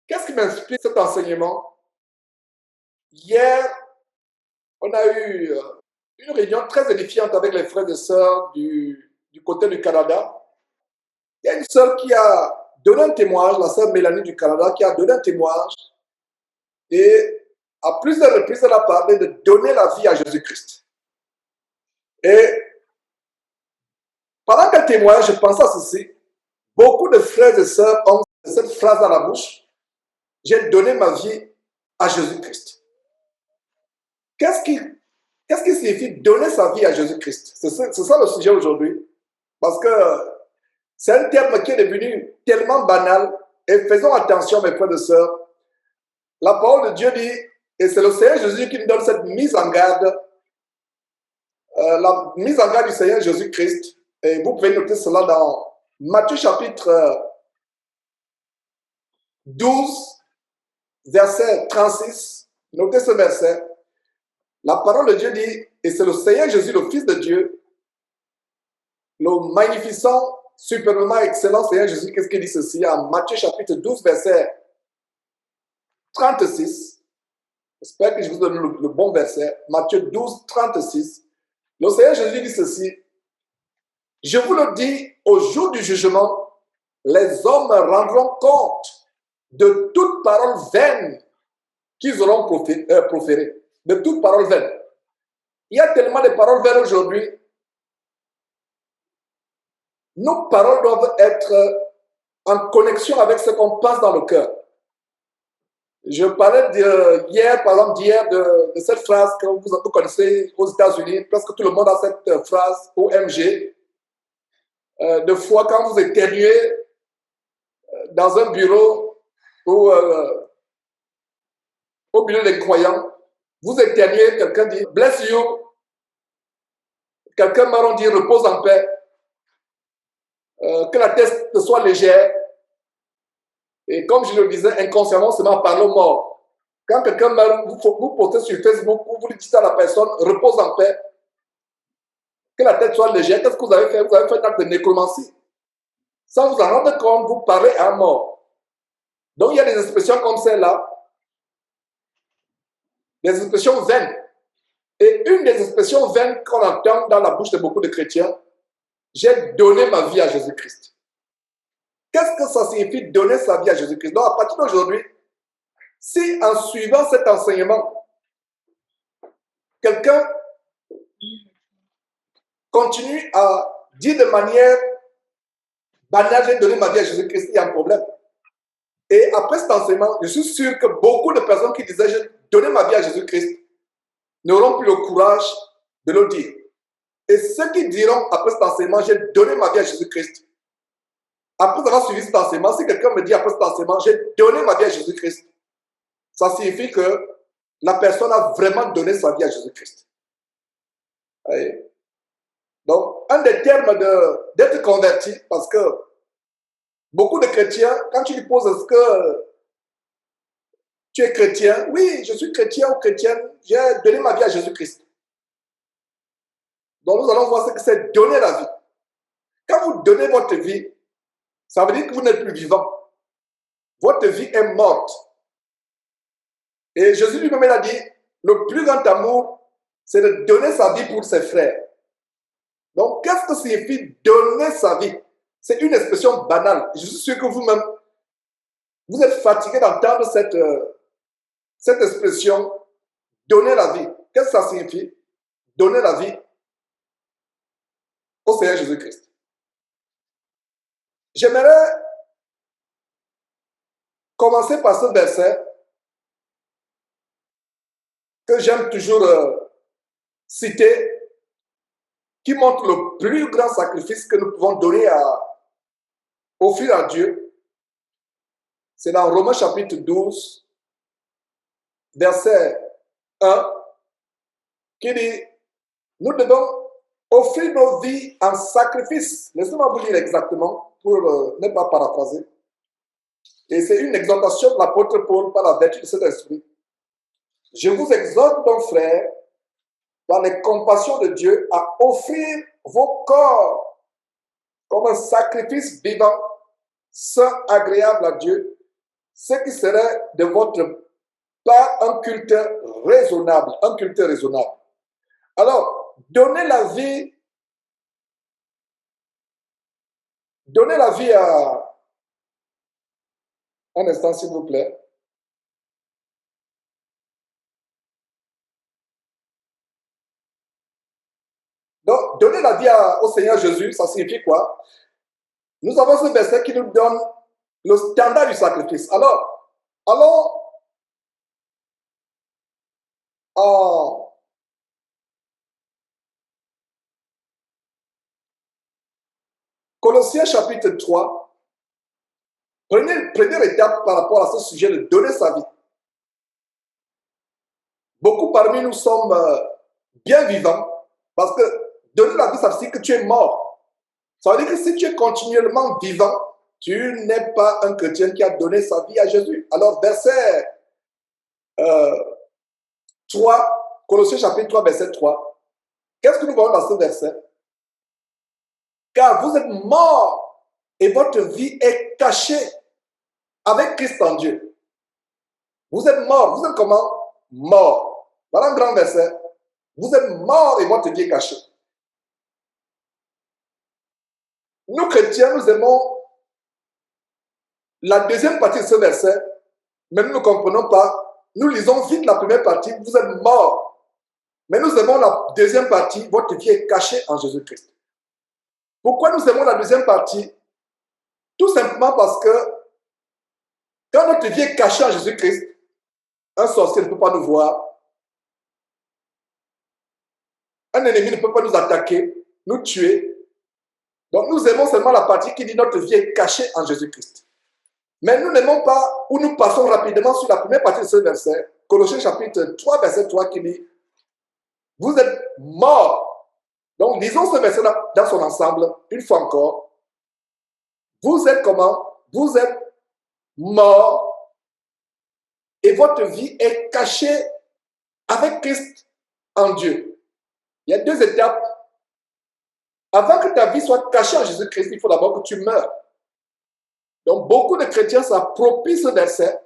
Qu'est-ce qui m'inspire cet enseignement? Hier, on a eu une réunion très édifiante avec les frères et sœurs du côté du Canada. Il y a une sœur qui a donné un témoignage, la sœur Mélanie du Canada, qui a donné un témoignage et à plusieurs reprises, elle a parlé de donner la vie à Jésus-Christ. Et pendant qu'elle témoignait, je pensais à ceci. Beaucoup de frères et sœurs ont cette phrase dans la bouche. J'ai donné ma vie à Jésus-Christ. Qu'est-ce qui signifie donner sa vie à Jésus-Christ? C'est ça le sujet aujourd'hui. Parce que c'est un terme qui est devenu tellement banal. Et faisons attention, mes frères et sœurs. La parole de Dieu dit, et c'est le Seigneur Jésus qui nous donne cette mise en garde, la mise en garde du Seigneur Jésus-Christ. Et vous pouvez noter cela dans Matthieu chapitre 12, verset 36. Notez ce verset. La parole de Dieu dit, et c'est le Seigneur Jésus, le Fils de Dieu, le magnificent, superbement excellent Seigneur Jésus, qu'est-ce qu'il dit ceci en Matthieu chapitre 12, verset 36. J'espère que je vous donne le bon verset. Matthieu 12, 36. Le Seigneur Jésus dit ceci. Je vous le dis, au jour du jugement, les hommes rendront compte de toute parole vaine qu'ils auront proférée. De toute parole vaine. Il y a tellement de paroles vaines aujourd'hui. Nos paroles doivent être en connexion avec ce qu'on pense dans le cœur. Je parlais hier, par exemple, de cette phrase que vous connaissez aux États-Unis. Presque tout le monde a cette phrase, OMG. De fois, quand vous éternuez dans un bureau ou au bureau des croyants, vous éternuez, quelqu'un dit « bless you ». Quelqu'un marron dit « repose en paix ». Que la tête soit légère. Et comme je le disais, inconsciemment, c'est ma parole mort. Quand quelqu'un meurt, vous postez sur Facebook, vous dites à la personne, repose en paix. Que la tête soit légère. Qu'est-ce que vous avez fait? Vous avez fait un acte de nécromancie. Sans vous en rendre compte, vous parlez à un mort. Donc il y a des expressions comme celle-là, des expressions vaines. Et une des expressions vaines qu'on entend dans la bouche de beaucoup de chrétiens, j'ai donné ma vie à Jésus-Christ. Qu'est-ce que ça signifie donner sa vie à Jésus-Christ? Donc, à partir d'aujourd'hui, si en suivant cet enseignement, quelqu'un continue à dire de manière banale, j'ai donné ma vie à Jésus-Christ, il y a un problème. Et après cet enseignement, je suis sûr que beaucoup de personnes qui disaient j'ai donné ma vie à Jésus-Christ n'auront plus le courage de le dire. Et ceux qui diront après cet enseignement, j'ai donné ma vie à Jésus-Christ, après avoir suivi cet enseignement, si quelqu'un me dit après cet enseignement, j'ai donné ma vie à Jésus-Christ, ça signifie que la personne a vraiment donné sa vie à Jésus-Christ. Donc, un des termes d'être converti, parce que beaucoup de chrétiens, quand tu lui poses est-ce que tu es chrétien? Oui, je suis chrétien ou chrétienne, j'ai donné ma vie à Jésus-Christ. Donc, nous allons voir ce que c'est donner la vie. Quand vous donnez votre vie, ça veut dire que vous n'êtes plus vivant. Votre vie est morte. Et Jésus lui-même a dit, le plus grand amour, c'est de donner sa vie pour ses frères. Donc, qu'est-ce que signifie donner sa vie? C'est une expression banale. Je suis sûr que vous-même, vous êtes fatigué d'entendre cette expression, donner la vie. Qu'est-ce que ça signifie? Donner la vie au Seigneur Jésus-Christ. J'aimerais commencer par ce verset que j'aime toujours citer, qui montre le plus grand sacrifice que nous pouvons donner offrir à Dieu. C'est dans Romains chapitre 12, verset 1, qui dit, nous devons offrir nos vies en sacrifice. Laissez-moi vous lire exactement pour ne pas paraphraser. Et c'est une exhortation de l'apôtre Paul par la vertu de cet esprit. Je vous exhorte donc, frères, par les compassions de Dieu, à offrir vos corps comme un sacrifice vivant, saint, agréable à Dieu. ce qui serait de votre part un culte raisonnable, un culte raisonnable. Alors, donnez la vie à... Un instant, s'il vous plaît. Donc, donner la vie au Seigneur Jésus, ça signifie quoi? Nous avons ce verset qui nous donne le standard du sacrifice. Alors, allons en Colossiens chapitre 3. Première étape par rapport à ce sujet de donner sa vie. Beaucoup parmi nous sommes bien vivants parce que donner la vie, ça veut dire que tu es mort. Ça veut dire que si tu es continuellement vivant, tu n'es pas un chrétien qui a donné sa vie à Jésus. Alors, verset 3, Colossiens chapitre 3, verset 3. Qu'est-ce que nous voyons dans ce verset? Car vous êtes morts et votre vie est cachée avec Christ en Dieu. Vous êtes morts. Vous êtes comment? Morts. Voilà un grand verset. Vous êtes morts et votre vie est cachée. Nous, chrétiens, nous aimons la deuxième partie de ce verset, mais nous ne comprenons pas. Nous lisons vite la première partie, vous êtes morts. Mais nous aimons la deuxième partie, votre vie est cachée en Jésus-Christ. Pourquoi nous aimons la deuxième partie? Tout simplement parce que quand notre vie est cachée en Jésus-Christ, un sorcier ne peut pas nous voir, un ennemi ne peut pas nous attaquer, nous tuer. Donc nous aimons seulement la partie qui dit notre vie est cachée en Jésus-Christ. Mais nous n'aimons pas, ou nous passons rapidement sur la première partie de ce verset, Colossiens chapitre 3, verset 3, qui dit « Vous êtes morts ». Donc lisons ce verset dans son ensemble, une fois encore. Vous êtes comment? Vous êtes morts et votre vie est cachée avec Christ en Dieu. Il y a deux étapes. Avant que ta vie soit cachée en Jésus-Christ, il faut d'abord que tu meurs. Donc, beaucoup de chrétiens s'approprient ce verset.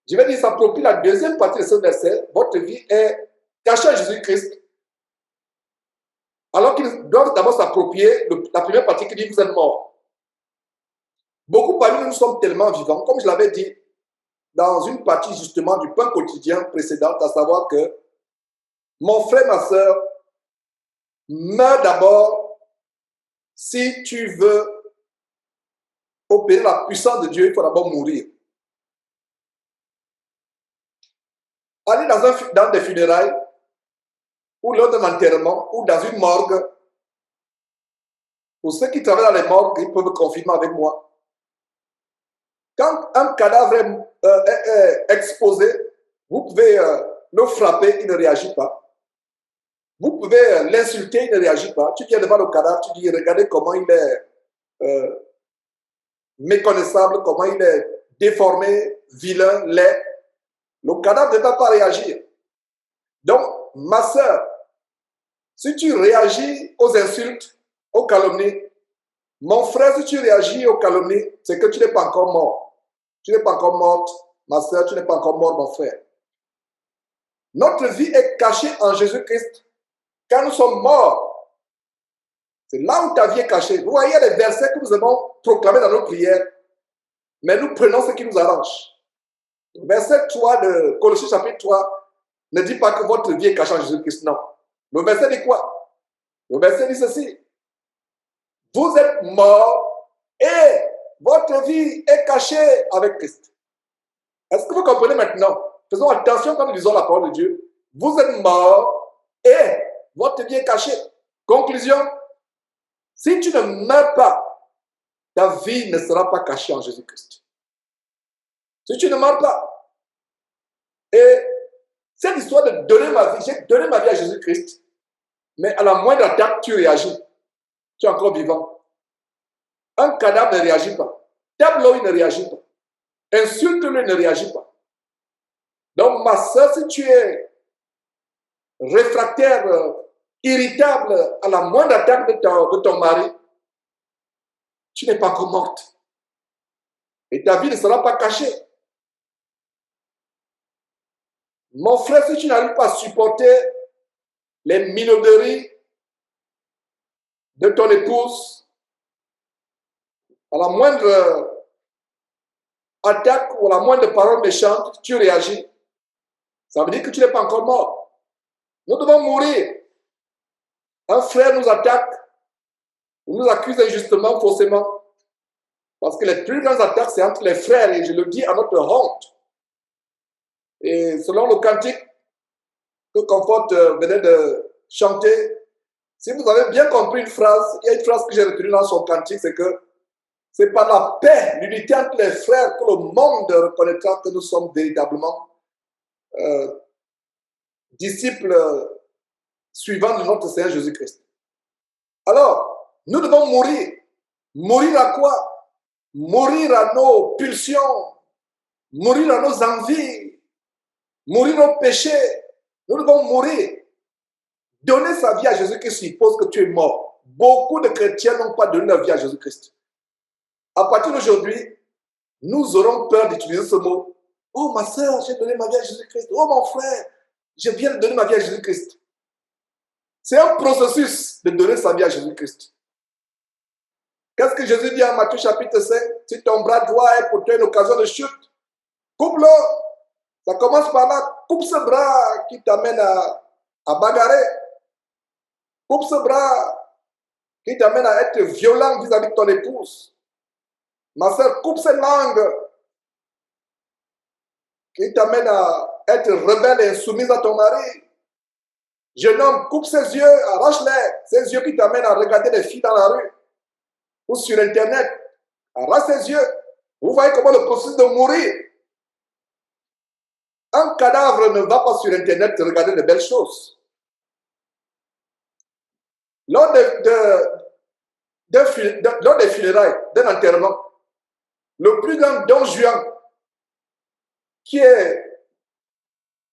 Je vais dire, s'approprient la deuxième partie de ce verset. Votre vie est cachée en Jésus-Christ. Alors qu'ils doivent d'abord s'approprier la première partie qui dit vous êtes morts. Beaucoup parmi nous sommes tellement vivants, comme je l'avais dit dans une partie justement du pain quotidien précédente, à savoir que mon frère, ma soeur, meurs d'abord. Si tu veux opérer la puissance de Dieu, il faut d'abord mourir. Aller dans des funérailles, ou lors d'un enterrement, ou dans une morgue. Pour ceux qui travaillent dans les morgues, ils peuvent confirmer avec moi. Quand un cadavre est exposé, vous pouvez le frapper, il ne réagit pas. Vous pouvez l'insulter, il ne réagit pas. Tu viens devant le cadavre, tu dis, regardez comment il est méconnaissable, comment il est déformé, vilain, laid. Le cadavre ne va pas réagir. Donc, ma soeur, si tu réagis aux insultes, aux calomnies, mon frère, si tu réagis aux calomnies, c'est que tu n'es pas encore mort. Tu n'es pas encore morte, ma soeur, tu n'es pas encore mort, mon frère. Notre vie est cachée en Jésus-Christ. Quand nous sommes morts, c'est là où ta vie est cachée. Vous voyez les versets que nous avons proclamés dans nos prières, mais nous prenons ce qui nous arrange. Verset 3 de Colossiens chapitre 3 ne dit pas que votre vie est cachée en Jésus-Christ, non. Le verset dit quoi? Le verset dit ceci. Vous êtes morts et votre vie est cachée avec Christ. Est-ce que vous comprenez maintenant? Faisons attention quand nous lisons la parole de Dieu. Vous êtes morts et votre vie est cachée. Conclusion, si tu ne meurs pas, ta vie ne sera pas cachée en Jésus-Christ. Si tu ne meurs pas. Et cette histoire de donner ma vie, j'ai donné ma vie à Jésus-Christ, mais à la moindre attaque, tu réagis. Tu es encore vivant. Un cadavre ne réagit pas. Tape-le, il ne réagit pas. Insulte-le, il ne réagit pas. Donc, ma soeur, si tu es réfractaire, irritable à la moindre attaque de ton mari, tu n'es pas encore morte. Et ta vie ne sera pas cachée. Mon frère, si tu n'arrives pas à supporter les minauderies de ton épouse, à la moindre attaque ou à la moindre parole méchante, tu réagis. Ça veut dire que tu n'es pas encore mort. Nous devons mourir. Un frère nous attaque, ou nous accuse injustement, faussement. Parce que les plus grandes attaques, c'est entre les frères, et je le dis à notre honte. Et selon le cantique que Comfort venait de chanter, si vous avez bien compris une phrase, il y a une phrase que j'ai retenue dans son cantique, c'est que c'est par la paix, l'unité entre les frères que le monde reconnaîtra que nous sommes véritablement disciples suivants de notre Seigneur Jésus-Christ. Alors, nous devons mourir. Mourir à quoi? Mourir à nos pulsions, mourir à nos envies, mourir aux péchés. Nous devons mourir. Donner sa vie à Jésus-Christ suppose que tu es mort. Beaucoup de chrétiens n'ont pas donné leur vie à Jésus-Christ. À partir d'aujourd'hui, nous aurons peur d'utiliser ce mot. Oh ma soeur, j'ai donné ma vie à Jésus-Christ. Oh mon frère, je viens de donner ma vie à Jésus-Christ. C'est un processus de donner sa vie à Jésus-Christ. Qu'est-ce que Jésus dit en Matthieu chapitre 5? Si ton bras droit est pour toi une occasion de chute, coupe-le. Ça commence par là. Coupe ce bras qui t'amène à bagarrer. Coupe ce bras qui t'amène à être violent vis-à-vis de ton épouse. Ma soeur, coupe cette langue qui t'amène à être rebelle et insoumise à ton mari. Jeune homme, coupe ses yeux, arrache-les. Ces yeux qui t'amènent à regarder les filles dans la rue ou sur Internet. Arrache ses yeux. Vous voyez comment le processus de mourir. Un cadavre ne va pas sur Internet regarder de belles choses. Lors des funérailles, d'un enterrement, le plus grand don Juan qui est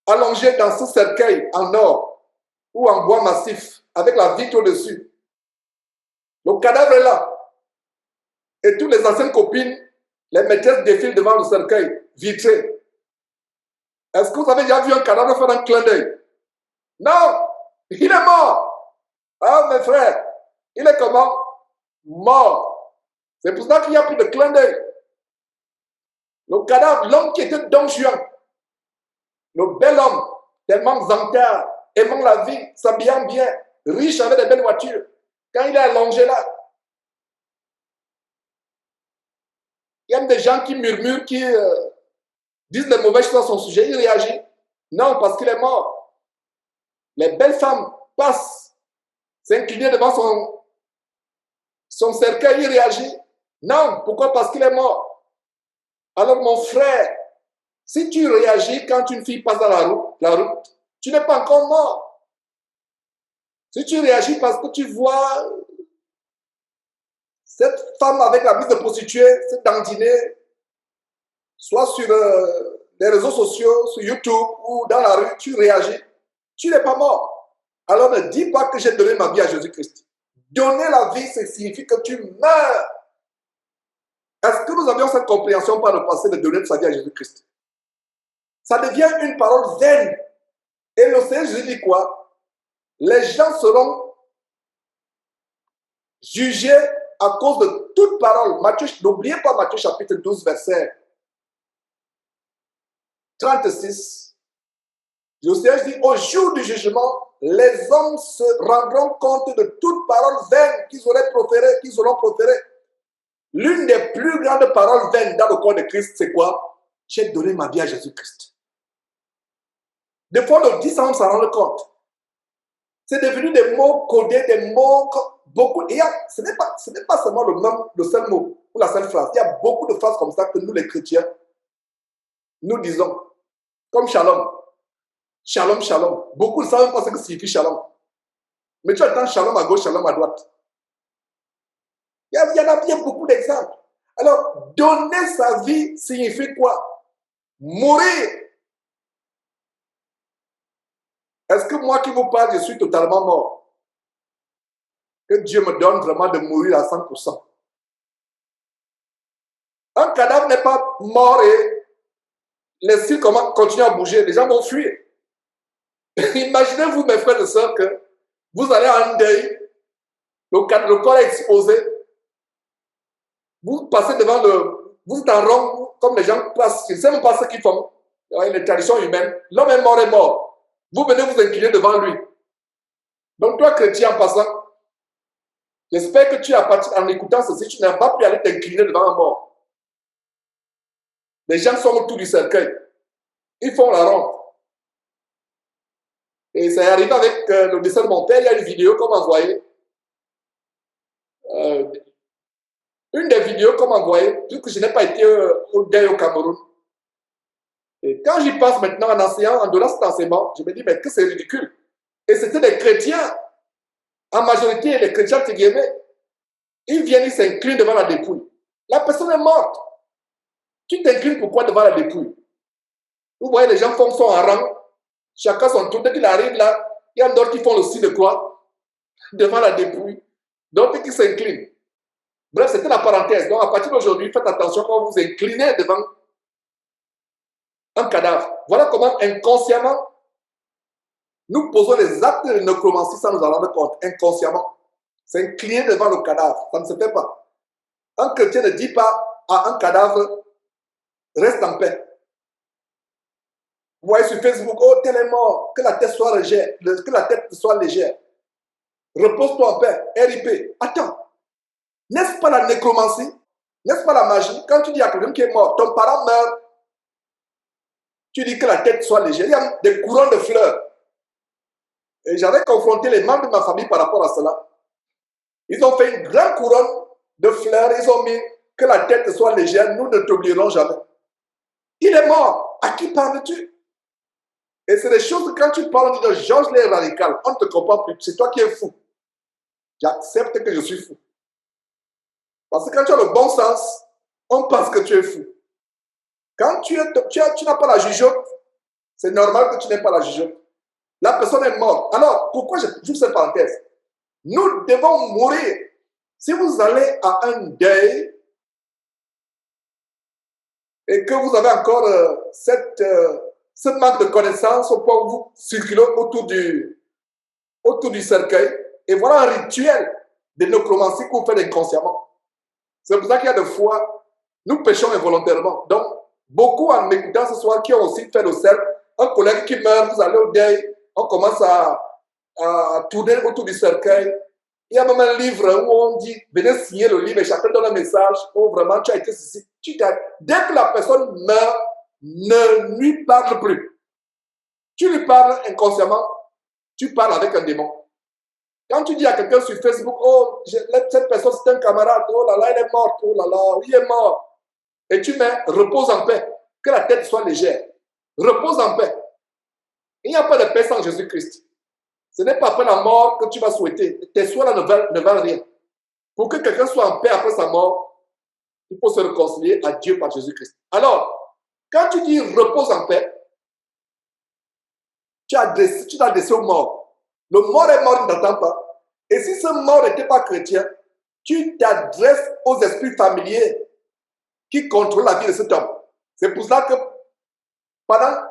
allongé dans ce cercueil en or ou en bois massif avec la vitre au-dessus. Le cadavre est là. Et toutes les anciennes copines, les maîtresses défilent devant le cercueil vitré. Est-ce que vous avez déjà vu un cadavre faire un clin d'œil? Non, il est mort. Ah, mes frères, il est comment? Mort. C'est pour ça qu'il n'y a plus de clin d'œil. Le cadavre, l'homme qui était Don Juan, le bel homme, tellement zantard, aimant la vie, s'habillant bien, riche avec des belles voitures, quand il est allongé là, il y a des gens qui murmurent, qui disent des mauvaises choses à son sujet, il réagit. Non, parce qu'il est mort. Les belles femmes passent, s'incliner devant son cercueil, il réagit. Non, pourquoi? Parce qu'il est mort. Alors mon frère, si tu réagis quand une fille passe dans la route, tu n'es pas encore mort. Si tu réagis parce que tu vois cette femme avec la mise de prostituée, cette dandinée, soit sur les réseaux sociaux, sur YouTube ou dans la rue, tu réagis, tu n'es pas mort. Alors ne dis pas que j'ai donné ma vie à Jésus-Christ. Donner la vie, ça signifie que tu meurs. Est-ce que nous avions cette compréhension par le passé de donner sa vie à Jésus-Christ? Ça devient une parole vaine. Et le Seigneur Jésus dit quoi? Les gens seront jugés à cause de toute parole. N'oubliez pas Matthieu chapitre 12, verset 36. Le Seigneur dit, au jour du jugement, les hommes se rendront compte de toute parole vaine qu'ils auront proférée. L'une des plus grandes paroles vaines dans le corps de Christ, c'est quoi? J'ai donné ma vie à Jésus-Christ. Des fois, le dit sans s'en rendre compte. C'est devenu des mots codés, des mots beaucoup. Et ce n'est pas seulement le seul mot ou la seule phrase. Il y a beaucoup de phrases comme ça que nous, les chrétiens, nous disons. Comme shalom. Shalom, shalom. Beaucoup ne savent pas ce que signifie shalom. Mais tu entends shalom à gauche, shalom à droite. Il y en a bien beaucoup d'exemples. Alors, donner sa vie signifie quoi? Mourir. Est-ce que moi qui vous parle, je suis totalement mort? Que Dieu me donne vraiment de mourir à 100%. Un cadavre n'est pas corps mort et les cils continuent à bouger, les gens vont fuir. Imaginez-vous, mes frères et sœurs, que vous allez à un deuil, le corps est exposé, vous passez devant vous êtes en rond, comme les gens passent, je ne sais même pas ce qu'ils font, les traditions humaines, l'homme est mort, vous venez vous incliner devant lui. Donc toi, chrétien, en passant, j'espère que en écoutant ceci, tu n'as pas pu aller t'incliner devant un mort. Les gens sont autour du cercueil, ils font la ronde. Et ça est arrivé avec le décès de mon père, il y a une vidéo qu'on m'a envoyée. Une des vidéos qu'on m'a envoyée, puisque je n'ai pas été au deuil au Cameroun. Et quand j'y passe maintenant en enseignant, en donnant cet enseignement, je me dis, mais que c'est ridicule. Et c'était des chrétiens, en majorité, les chrétiens Tiguémé. Ils viennent, ils s'inclinent devant la dépouille. La personne est morte. Tu t'inclines pourquoi devant la dépouille? Vous voyez, les gens font son rang. Chacun son tour. Dès qu'il arrive là, il y a d'autres qui font le signe de croix devant la dépouille. D'autres qui s'inclinent. Bref, c'était la parenthèse. Donc, à partir d'aujourd'hui, faites attention quand vous vous inclinez devant un cadavre. Voilà comment, inconsciemment, nous posons les actes de nécromancie sans nous en rendre compte. Inconsciemment. S'incliner devant le cadavre. Ça ne se fait pas. Un chrétien ne dit pas à un cadavre, reste en paix. Vous voyez sur Facebook, oh, tel est mort, que la tête soit légère, que la tête soit légère. Repose-toi en paix, RIP. Attends, n'est-ce pas la nécromancie? N'est-ce pas la magie? Quand tu dis à quelqu'un qui est mort, ton parent meurt, tu dis que la tête soit légère. Il y a des couronnes de fleurs. Et j'avais confronté les membres de ma famille par rapport à cela. Ils ont fait une grande couronne de fleurs, ils ont mis que la tête soit légère, nous ne t'oublierons jamais. Il est mort. À qui parles-tu? Et c'est des choses que quand tu parles, on dit de Georges les radical, on ne te comprend plus. C'est toi qui es fou. J'accepte que je suis fou. Parce que quand tu as le bon sens, on pense que tu es fou. Quand tu n'as pas la jugeote, c'est normal que tu n'aies pas la jugeote. La personne est morte. Alors, pourquoi j'ouvre cette parenthèse? Nous devons mourir. Si vous allez à un deuil et que vous avez encore ce manque de connaissance au point où vous circulez autour du cercueil, et voilà un rituel de nécromancie qu'on fait inconsciemment. C'est pour ça qu'il y a des fois, nous péchons involontairement. Donc, beaucoup en m'écoutant ce soir qui ont aussi fait le cercle, un collègue qui meurt, vous allez au deuil, on commence à tourner autour du cercueil. Il y a même un livre où on dit, venez signer le livre et chacun donne un message. Oh, vraiment, tu as été ceci. Dès que la personne meurt, ne lui parle plus. Tu lui parles inconsciemment, tu parles avec un démon. Quand tu dis à quelqu'un sur Facebook, oh, cette personne c'est un camarade, oh là là, il est mort, oh là là, il est mort. Et tu mets, repose en paix, que la tête soit légère. Repose en paix. Il n'y a pas de paix sans Jésus-Christ. Ce n'est pas après la mort que tu vas souhaiter. Tes souhaits ne valent rien. Pour que quelqu'un soit en paix après sa mort, il faut se réconcilier à Dieu par Jésus-Christ. Alors, quand tu dis repose en paix, tu t'as adressé au mort. Le mort est mort, il ne t'attend pas. Et si ce mort n'était pas chrétien, tu t'adresses aux esprits familiers qui contrôlent la vie de cet homme. C'est pour ça que pendant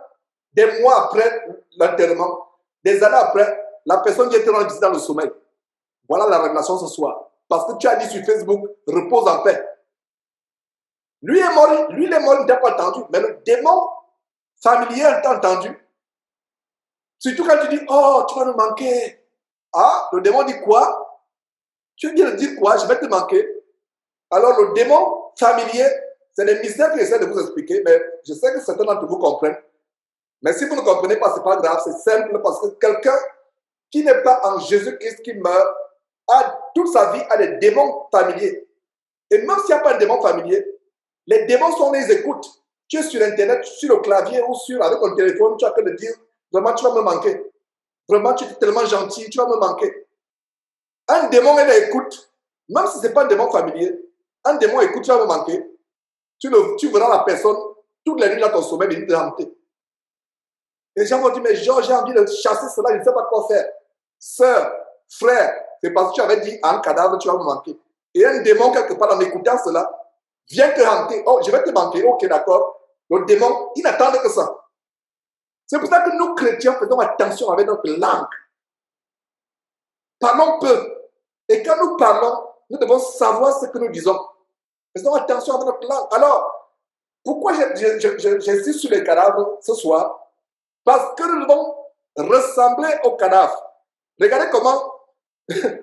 des mois après l'enterrement, des années après, la personne qui était dans le sommeil. Voilà la révélation ce soir. Parce que tu as dit sur Facebook, repose en paix. Lui est mort, il ne t'a pas entendu. Mais le démon familier t'a entendu. Surtout quand tu dis, oh, tu vas nous manquer. Ah, le démon dit quoi? Tu viens de dire quoi? Je vais te manquer. Alors le démon familier, c'est des mystères que j'essaie de vous expliquer, mais je sais que certains d'entre vous comprennent. Mais si vous ne comprenez pas, ce n'est pas grave, c'est simple parce que quelqu'un qui n'est pas en Jésus-Christ qui meurt, toute sa vie a des démons familiers. Et même s'il n'y a pas de démon familier, les démons sont les écoutes. Tu es sur Internet, sur le clavier ou avec ton téléphone, tu as que de dire, vraiment tu vas me manquer. Vraiment tu es tellement gentil, tu vas me manquer. Un démon, il écoute. Même si ce n'est pas un démon familier, un démon écoute, tu vas me manquer. Tu verras la personne toute la nuit dans ton sommeil venir te hanter. Les gens vont dire, mais Georges, j'ai envie de chasser cela, je ne sais pas quoi faire. Sœur, frère, c'est parce que tu avais dit à un cadavre, tu vas me manquer. Et un démon, quelque part, en écoutant cela, vient te hanter. Oh, je vais te manquer. Ok, d'accord. Le démon, il n'attend que ça. C'est pour ça que nous, chrétiens, faisons attention avec notre langue. Parlons peu. Et quand nous parlons, nous devons savoir ce que nous disons. Faisons attention avec notre langue. Alors, pourquoi j'insiste sur les cadavres ce soir? Parce que nous devons ressembler aux cadavres. Regardez comment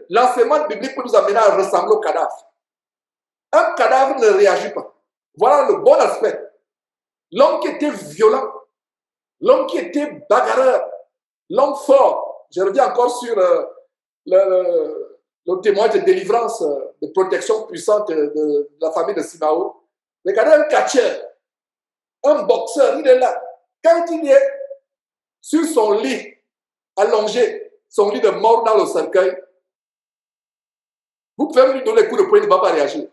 l'enseignement biblique peut nous amener à ressembler au cadavre. Un cadavre ne réagit pas. Voilà le bon aspect. L'homme qui était violent, l'homme qui était bagarreur, l'homme fort. Je reviens encore sur le témoignage de délivrance, de protection puissante de la famille de Simao. Regardez un catcheur, un boxeur, il est là. Quand il est sur son lit, allongé, son lit de mort dans le cercueil, vous pouvez lui donner le coup de poing, il ne va pas réagir.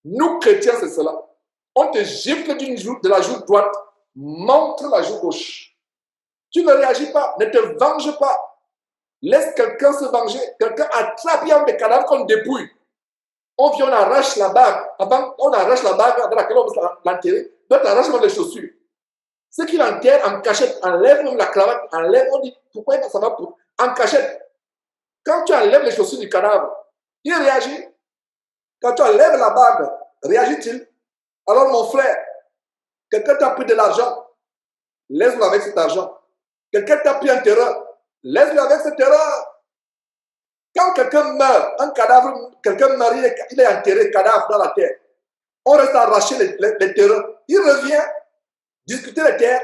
Nous, chrétiens, c'est cela. On te gifle de la joue droite, montre la joue gauche. Tu ne réagis pas, ne te venge pas. Laisse quelqu'un se venger. Quelqu'un attrape un des cadavres qu'on dépouille. On vient, on arrache la bague. Avant, on arrache la bague dans laquelle on veut l'enterrer. D'autres arrachent même les chaussures. Ceux qui l'enterrent en cachette, enlèvent même la cravate, enlèvent, on dit, pourquoi ça va pour... En cachette. Quand tu enlèves les chaussures du cadavre, il réagit. Quand tu enlèves la bague, réagit-il? Alors mon frère, quelqu'un t'a pris de l'argent, laisse-le avec cet argent. Quelqu'un t'a pris un terrain, laisse-le avec ce terrain. Quand quelqu'un meurt, un cadavre, quelqu'un meurt, il est enterré, cadavre dans la terre. On reste à arracher les terrains. Il revient discuter les terres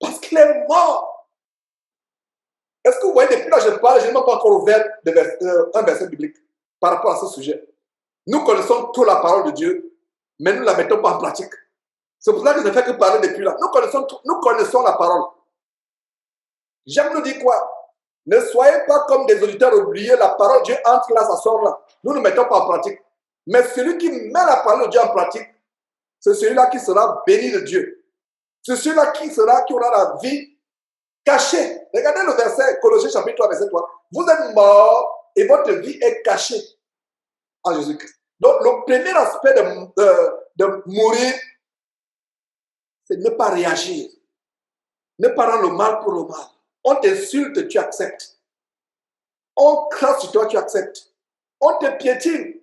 parce qu'il est mort. Est-ce que vous voyez, depuis là je parle, je n'ai même pas encore ouvert un verset biblique par rapport à ce sujet. Nous connaissons toute la parole de Dieu, mais nous ne la mettons pas en pratique. C'est pour ça que je ne fais que parler depuis là. Nous connaissons la parole. J'aime nous dire quoi? Ne soyez pas comme des auditeurs oubliés. La parole de Dieu entre là, ça sort là. Nous ne mettons pas en pratique. Mais celui qui met la parole de Dieu en pratique, c'est celui-là qui sera béni de Dieu. C'est celui-là qui aura la vie cachée. Regardez le verset, Colossiens chapitre 3, verset 3. Vous êtes morts et votre vie est cachée en Jésus-Christ. Donc, le premier aspect de mourir, c'est ne pas réagir. Ne pas rendre le mal pour le mal. On t'insulte, tu acceptes. On crache sur toi, tu acceptes. On te piétine.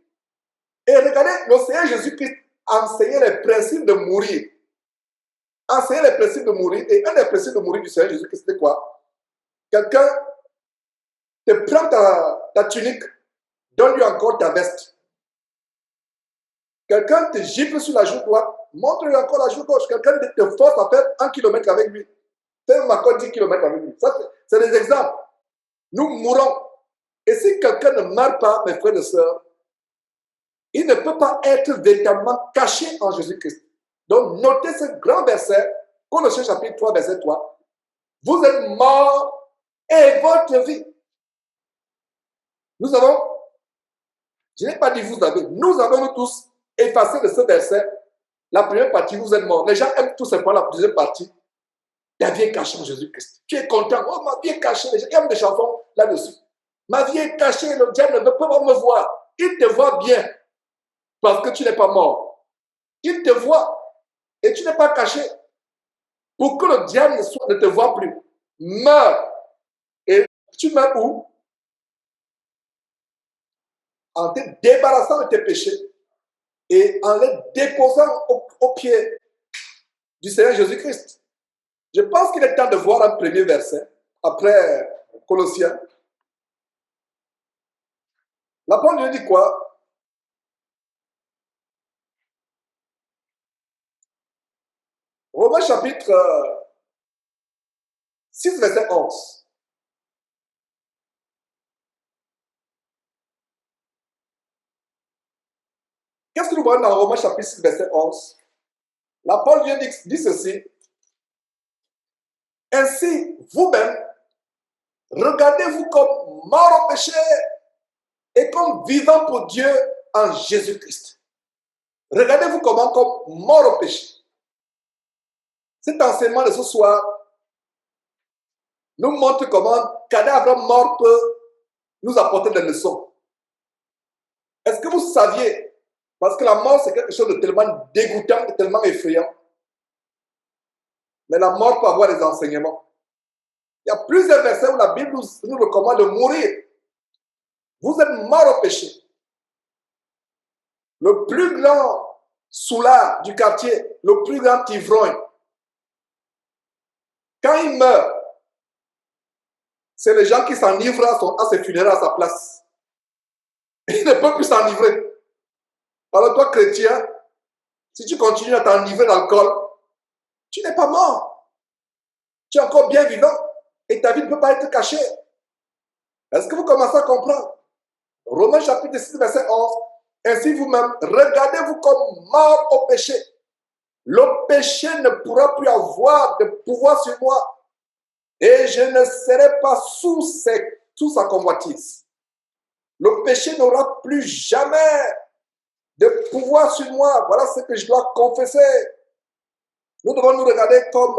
Et regardez, le Seigneur Jésus-Christ enseignait les principes de mourir. Enseigner les principes de mourir. Et un des principes de mourir du Seigneur Jésus-Christ, c'était quoi? Quelqu'un te prend ta tunique, donne-lui encore ta veste. Quelqu'un te gifle sur la joue droite, montre-lui encore la joue gauche. Quelqu'un te force à faire 1 kilomètre avec lui. Fais encore 10 kilomètres avec lui. Ça, c'est des exemples. Nous mourons. Et si quelqu'un ne meurt pas, mes frères et sœurs, il ne peut pas être véritablement caché en Jésus-Christ. Donc, notez ce grand verset, Colossiens chapitre 3, verset 3. Vous êtes morts et votre vie. Nous avons, je n'ai pas dit vous avez, nous avons nous tous effacé de ce verset. La première partie, vous êtes morts. Les gens aiment tout simplement la deuxième partie. Ta vie est cachée en Jésus-Christ. Tu es content. Oh, ma vie est cachée. Les gens aiment des chansons là-dessus. Ma vie est cachée. Le diable ne peut pas me voir. Il te voit bien parce que tu n'es pas mort. Il te voit et tu n'es pas caché. Pour que le diable ne te voit plus. Meurs. Et tu meurs où? En te débarrassant de tes péchés et en les déposant au pied du Seigneur Jésus-Christ. Je pense qu'il est temps de voir un premier verset, après Colossiens. La parole lui dit quoi? Romains chapitre 6, verset 11. Qu'est-ce que nous voyons dans Romains chapitre 6, verset 11? La parole dit ceci. Ainsi, vous-même, regardez-vous comme mort au péché et comme vivant pour Dieu en Jésus-Christ. Regardez-vous comme mort au péché. Cet enseignement de ce soir nous montre comment un cadavre mort peut nous apporter des leçons. Est-ce que vous saviez Parce que la mort, c'est quelque chose de tellement dégoûtant, de tellement effrayant. Mais la mort peut avoir des enseignements. Il y a plusieurs versets où la Bible nous recommande de mourir. Vous êtes mort au péché. Le plus grand soulard du quartier, le plus grand ivrogne, quand il meurt, c'est les gens qui s'enivrent à ses funérailles à sa place. Il ne peut plus s'enivrer. Alors toi, chrétien, si tu continues à t'enivrer d'alcool, tu n'es pas mort. Tu es encore bien vivant et ta vie ne peut pas être cachée. Est-ce que vous commencez à comprendre? Romains chapitre 6, verset 11. Ainsi vous-même, regardez-vous comme mort au péché. Le péché ne pourra plus avoir de pouvoir sur moi. Et je ne serai pas sous sa convoitise. Le péché n'aura plus jamais de pouvoir sur moi. Voilà ce que je dois confesser. Nous devons nous regarder comme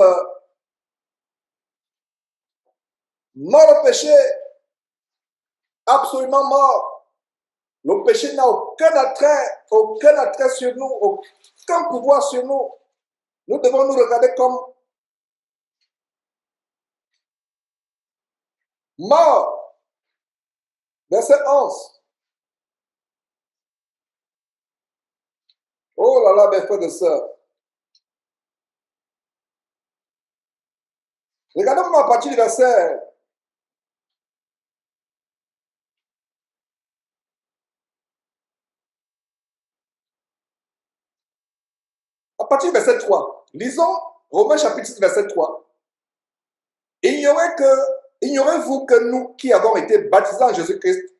mort au péché, absolument mort. Le péché n'a aucun attrait sur nous, aucun pouvoir sur nous. Nous devons nous regarder comme mort. Verset 11. Oh là là, mes frères et sœurs. Regardez-moi à partir du verset. À partir du verset 3. Lisons Romains chapitre 6, verset 3. Ignorez-vous que nous qui avons été baptisés en Jésus-Christ,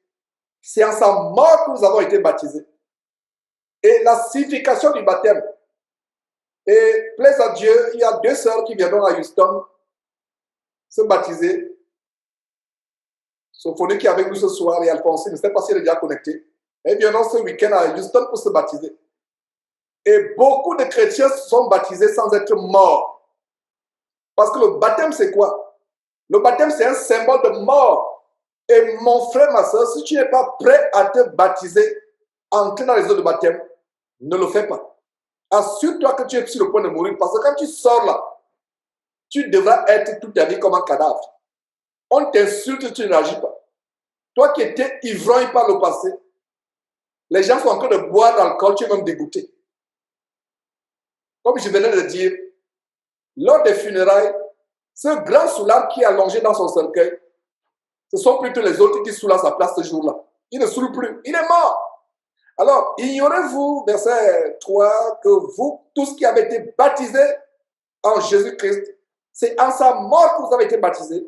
c'est en sa mort que nous avons été baptisés. Et la signification du baptême. Et plaise à Dieu, il y a 2 sœurs qui viendront à Houston se baptiser. Sophonie qui est avec nous ce soir et Alphonsine, je ne sais pas si elle est déjà connectée. Elles viendront ce week-end à Houston pour se baptiser. Et beaucoup de chrétiens se sont baptisés sans être morts. Parce que le baptême, c'est quoi? Le baptême, c'est un symbole de mort. Et mon frère, ma soeur, si tu n'es pas prêt à te baptiser, entrer dans les eaux de baptême, ne le fais pas. Assure-toi que tu es sur le point de mourir. Parce que quand tu sors là, tu devras être toute ta vie comme un cadavre. On t'insulte, tu ne réagis pas. Toi qui étais ivrogne par le passé, les gens sont en train de boire de l'alcool, tu es même dégoûté. Comme je venais de dire, lors des funérailles, ce grand soulard qui est allongé dans son cercueil, ce sont plutôt les autres qui soulent à sa place ce jour-là. Il ne soule plus, il est mort. Alors, ignorez-vous, verset 3, que vous, tous qui avez été baptisés en Jésus-Christ, c'est en sa mort que vous avez été baptisés.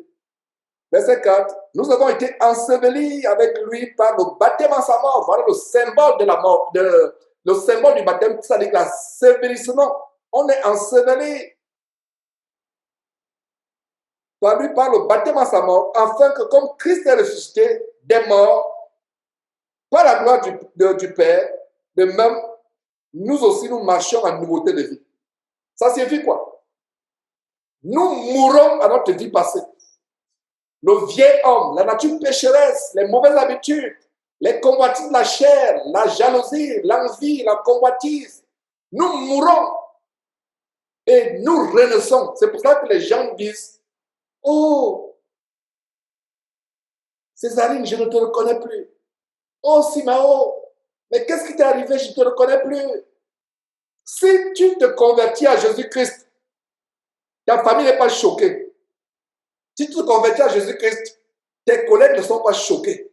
Verset 4, nous avons été ensevelis avec lui par le baptême en sa mort. Voilà le symbole de la mort, le symbole du baptême, c'est-à-dire l'ensevelissement. On est enseveli par lui par le baptême en sa mort, afin que comme Christ est ressuscité des morts, par la gloire du Père, de même, nous aussi nous marchons en nouveauté de vie. Ça signifie quoi? Nous mourons à notre vie passée. Le vieil homme, la nature pécheresse, les mauvaises habitudes, les convoitises de la chair, la jalousie, l'envie, la convoitise. Nous mourons et nous renaissons. C'est pour ça que les gens disent, oh, Césarine, je ne te reconnais plus. Oh, Simao, mais qu'est-ce qui t'est arrivé? Je ne te reconnais plus. Si tu te convertis à Jésus-Christ, ta famille n'est pas choquée. Si tu te convertis à Jésus-Christ, tes collègues ne sont pas choqués.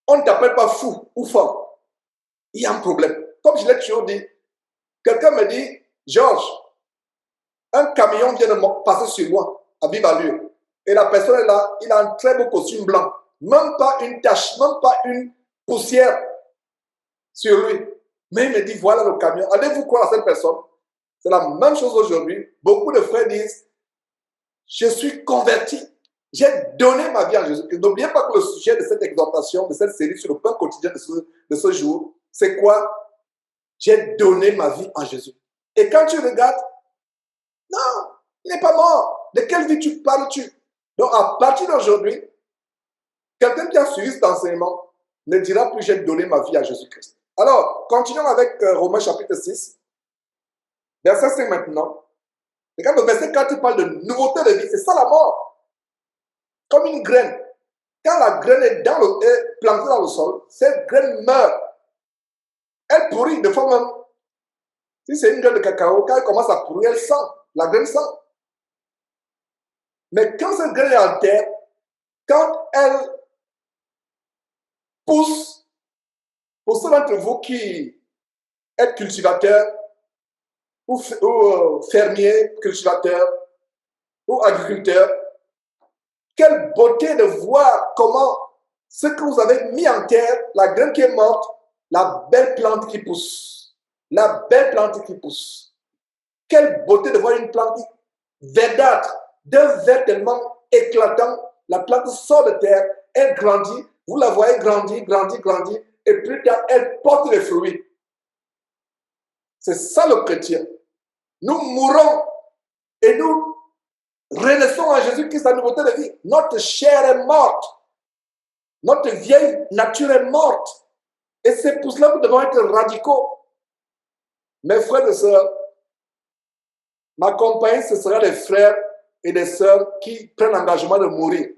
On ne t'appelle pas fou ou folle. Il y a un problème. Comme je l'ai toujours dit, quelqu'un me dit, Georges, un camion vient de passer sur moi à vive allure. Et la personne est là, il a un très beau costume blanc. Même pas une tache, même pas une poussière sur lui. Mais il me dit, voilà le camion. Allez-vous croire à cette personne? C'est la même chose aujourd'hui. Beaucoup de frères disent, je suis converti. J'ai donné ma vie à Jésus. N'oubliez pas que le sujet de cette exhortation, de cette série sur le pain quotidien de ce jour, c'est quoi? J'ai donné ma vie à Jésus. Et quand tu regardes, non, il n'est pas mort. De quelle vie parles-tu? Donc à partir d'aujourd'hui, quelqu'un qui a suivi cet enseignement ne dira plus j'ai donné ma vie à Jésus-Christ. Alors, continuons avec Romains chapitre 6, verset 5 maintenant. Regarde le verset 4, il parle de nouveauté de vie. C'est ça la mort. Comme une graine. Quand la graine est plantée dans le sol, cette graine meurt. Elle pourrit de fois même. Si c'est une graine de cacao, quand elle commence à pourrir, elle sent. La graine sent. Mais quand cette graine est en terre, quand elle pousse, pour ceux d'entre vous qui êtes cultivateurs, ou fermiers, cultivateurs, ou agriculteurs, quelle beauté de voir comment ce que vous avez mis en terre, la graine qui est morte, la belle plante qui pousse. La belle plante qui pousse. Quelle beauté de voir une plante verdâtre, d'un vert tellement éclatant. La plante sort de terre, elle grandit, vous la voyez grandir, grandir, grandir, et plus tard, elle porte les fruits. C'est ça le chrétien. Nous mourons et nous renaissons en Jésus-Christ, la nouveauté de vie. Notre chair est morte. Notre vieille nature est morte. Et c'est pour cela que nous devons être radicaux. Mes frères et sœurs, ma compagnie, ce sera des frères et des sœurs qui prennent l'engagement de mourir.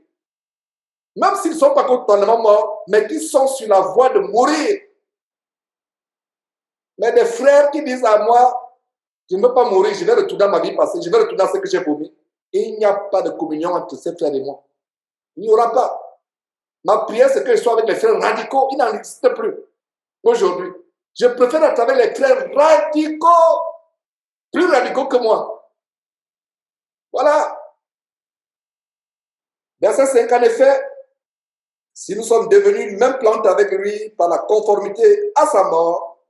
Même s'ils ne sont pas totalement morts, mais qui sont sur la voie de mourir. Mais des frères qui disent à moi, je ne veux pas mourir, je vais retourner à ma vie passée, je vais retourner à ce que j'ai promis. Et il n'y a pas de communion entre ces frères et moi. Il n'y aura pas. Ma prière, c'est que je sois avec les frères radicaux. Il n'en existe plus aujourd'hui. Je préfère être avec les frères radicaux, plus radicaux que moi. Voilà. Verset 5, en effet, si nous sommes devenus une même plante avec lui par la conformité à sa mort,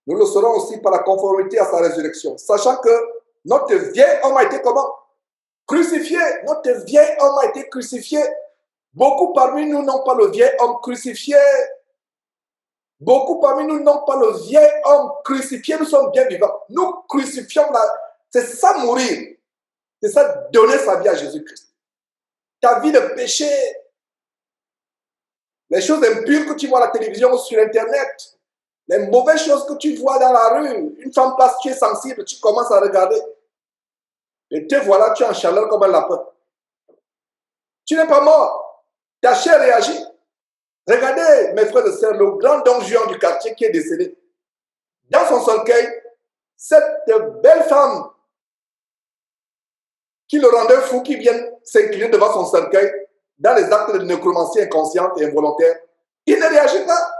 nous le serons aussi par la conformité à sa résurrection. Sachant que notre vieil homme a été comment? Crucifié. Notre vieil homme a été crucifié. Beaucoup parmi nous n'ont pas le vieil homme crucifié. Beaucoup parmi nous n'ont pas le vieil homme crucifié. Nous sommes bien vivants. Nous crucifions c'est ça mourir. C'est ça donner sa vie à Jésus-Christ. Ta vie de péché, les choses impures que tu vois à la télévision ou sur Internet, les mauvaises choses que tu vois dans la rue, une femme passe, tu es sensible, tu commences à regarder. Et te voilà, tu es en chaleur comme un lapin. Tu n'es pas mort. Ta chair réagit. Regardez, mes frères et sœurs, le grand don Juan du quartier qui est décédé. Dans son cercueil, cette belle femme qui le rendait fou, qui vient s'incliner devant son cercueil, dans les actes de nécromancie inconsciente et involontaire, il ne réagit pas.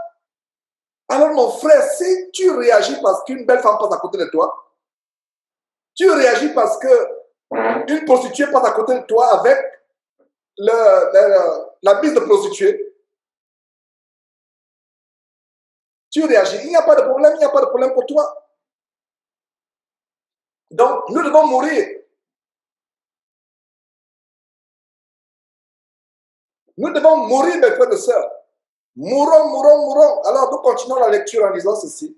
Alors mon frère, si tu réagis parce qu'une belle femme passe à côté de toi, tu réagis parce qu'une prostituée passe à côté de toi avec la mise de prostituée, tu réagis. Il n'y a pas de problème, il n'y a pas de problème pour toi. Donc, nous devons mourir. Nous devons mourir, mes frères et sœurs. Mourons, mourons, mourons. Alors, nous continuons la lecture en disant ceci.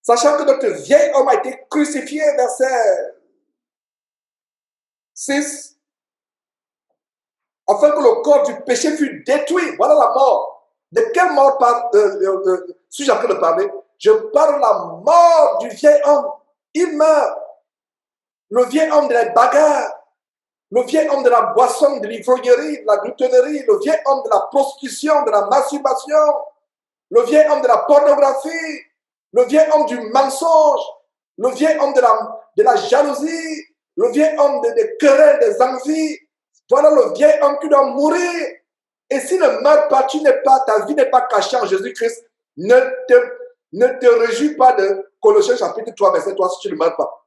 Sachant que notre vieil homme a été crucifié, verset 6, afin que le corps du péché fût détruit. Voilà la mort. De quelle mort suis-je en train de parler? Je parle de la mort du vieil homme. Il meurt. Le vieil homme de la bagarre. Le vieil homme de la boisson, de l'ivrognerie, de la gloutonnerie, le vieil homme de la prostitution, de la masturbation, le vieil homme de la pornographie, le vieil homme du mensonge, le vieil homme de la jalousie, le vieil homme des querelles, des envies. Voilà le vieil homme qui doit mourir. Et s'il ne meurt pas, ta vie n'est pas cachée en Jésus-Christ. Ne te réjouis pas de Colossiens chapitre 3, verset 3 si tu ne meurs pas.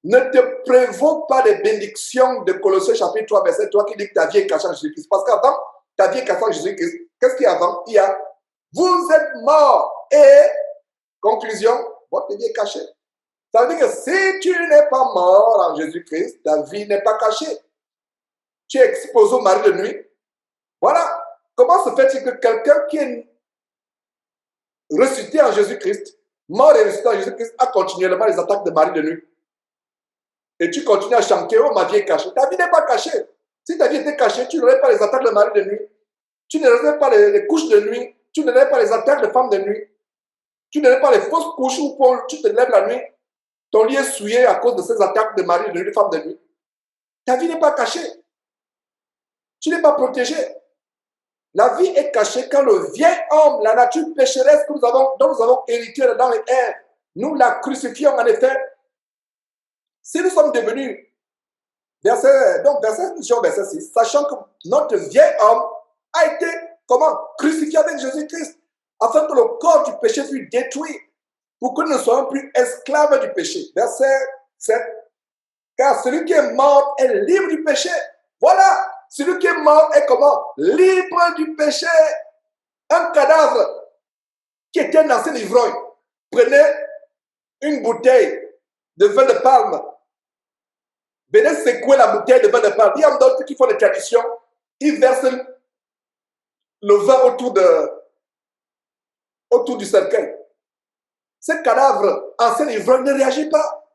Ne te prévoque pas des bénédictions de Colossiens chapitre 3, verset 3 qui dit que ta vie est cachée en Jésus-Christ. Parce qu'avant, ta vie est cachée en Jésus-Christ. Qu'est-ce qu'il y a avant? Il y a, vous êtes morts. Et, conclusion, votre vie est cachée. Ça veut dire que si tu n'es pas mort en Jésus-Christ, ta vie n'est pas cachée. Tu es exposé au mari de nuit. Voilà. Comment se fait-il que quelqu'un qui est ressuscité en Jésus-Christ, mort et ressuscité en Jésus-Christ, a continuellement les attaques de mari de nuit? Et tu continues à chanter, oh ma vie est cachée. Ta vie n'est pas cachée. Si ta vie était cachée, tu n'aurais pas les attaques de mari de nuit. Tu n'aurais pas les couches de nuit. Tu n'aurais pas les attaques de femmes de nuit. Tu n'avais pas les fausses couches où tu te lèves la nuit, ton lit est souillé à cause de ces attaques de mari, de femme de nuit. Ta vie n'est pas cachée. Tu n'es pas protégé. La vie est cachée quand le vieil homme, la nature pécheresse dont nous avons hérité dans les airs, nous la crucifions en effet. Si nous sommes devenus, verset 6, sachant que notre vieil homme a été, crucifié avec Jésus-Christ, afin que le corps du péché fût détruit, pour que nous ne soyons plus esclaves du péché. Verset 7. Car celui qui est mort est libre du péché. Voilà, celui qui est mort est libre du péché. Un cadavre qui était un ancien ivrogne prenait une bouteille de vin de palme, venait secouer la bouteille de vin de palme. Il y a d'autres qui font des traditions, ils versent le vin autour du cercueil. Ce cadavre ancien ivrogne ne réagit pas.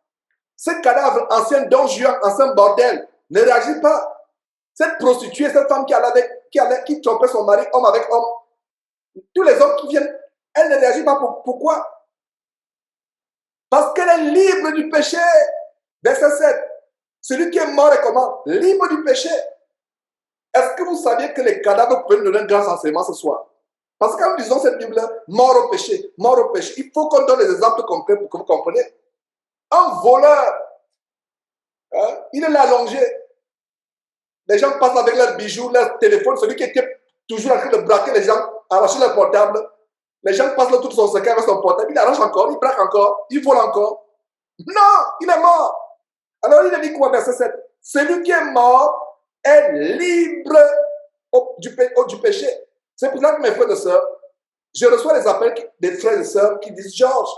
Ce cadavre ancien don juan, ancien bordel, ne réagit pas. Cette prostituée, cette femme qui trompait son mari, homme avec homme, tous les hommes qui viennent, elle ne réagit pas. Pourquoi? Parce qu'elle est libre du péché. Verset 7. Celui qui est mort est libre du péché. Est-ce que vous saviez que les cadavres peuvent nous donner un grand enseignement ce soir? Parce que quand nous disons cette Bible, mort au péché, il faut qu'on donne des exemples concrets pour que vous compreniez. Un voleur, il est là allongé. Les gens passent avec leurs bijoux, leur téléphone. Celui qui était toujours en train de braquer les gens, arracher leur portable. Les gens passent là tout son secret avec son portable. Il arrache encore, il braque encore, il vole encore. Non, il est mort. Alors il a dit quoi, verset 7? Celui qui est mort est libre du péché. C'est pour ça que mes frères et sœurs, je reçois des appels des frères et sœurs qui disent, Georges,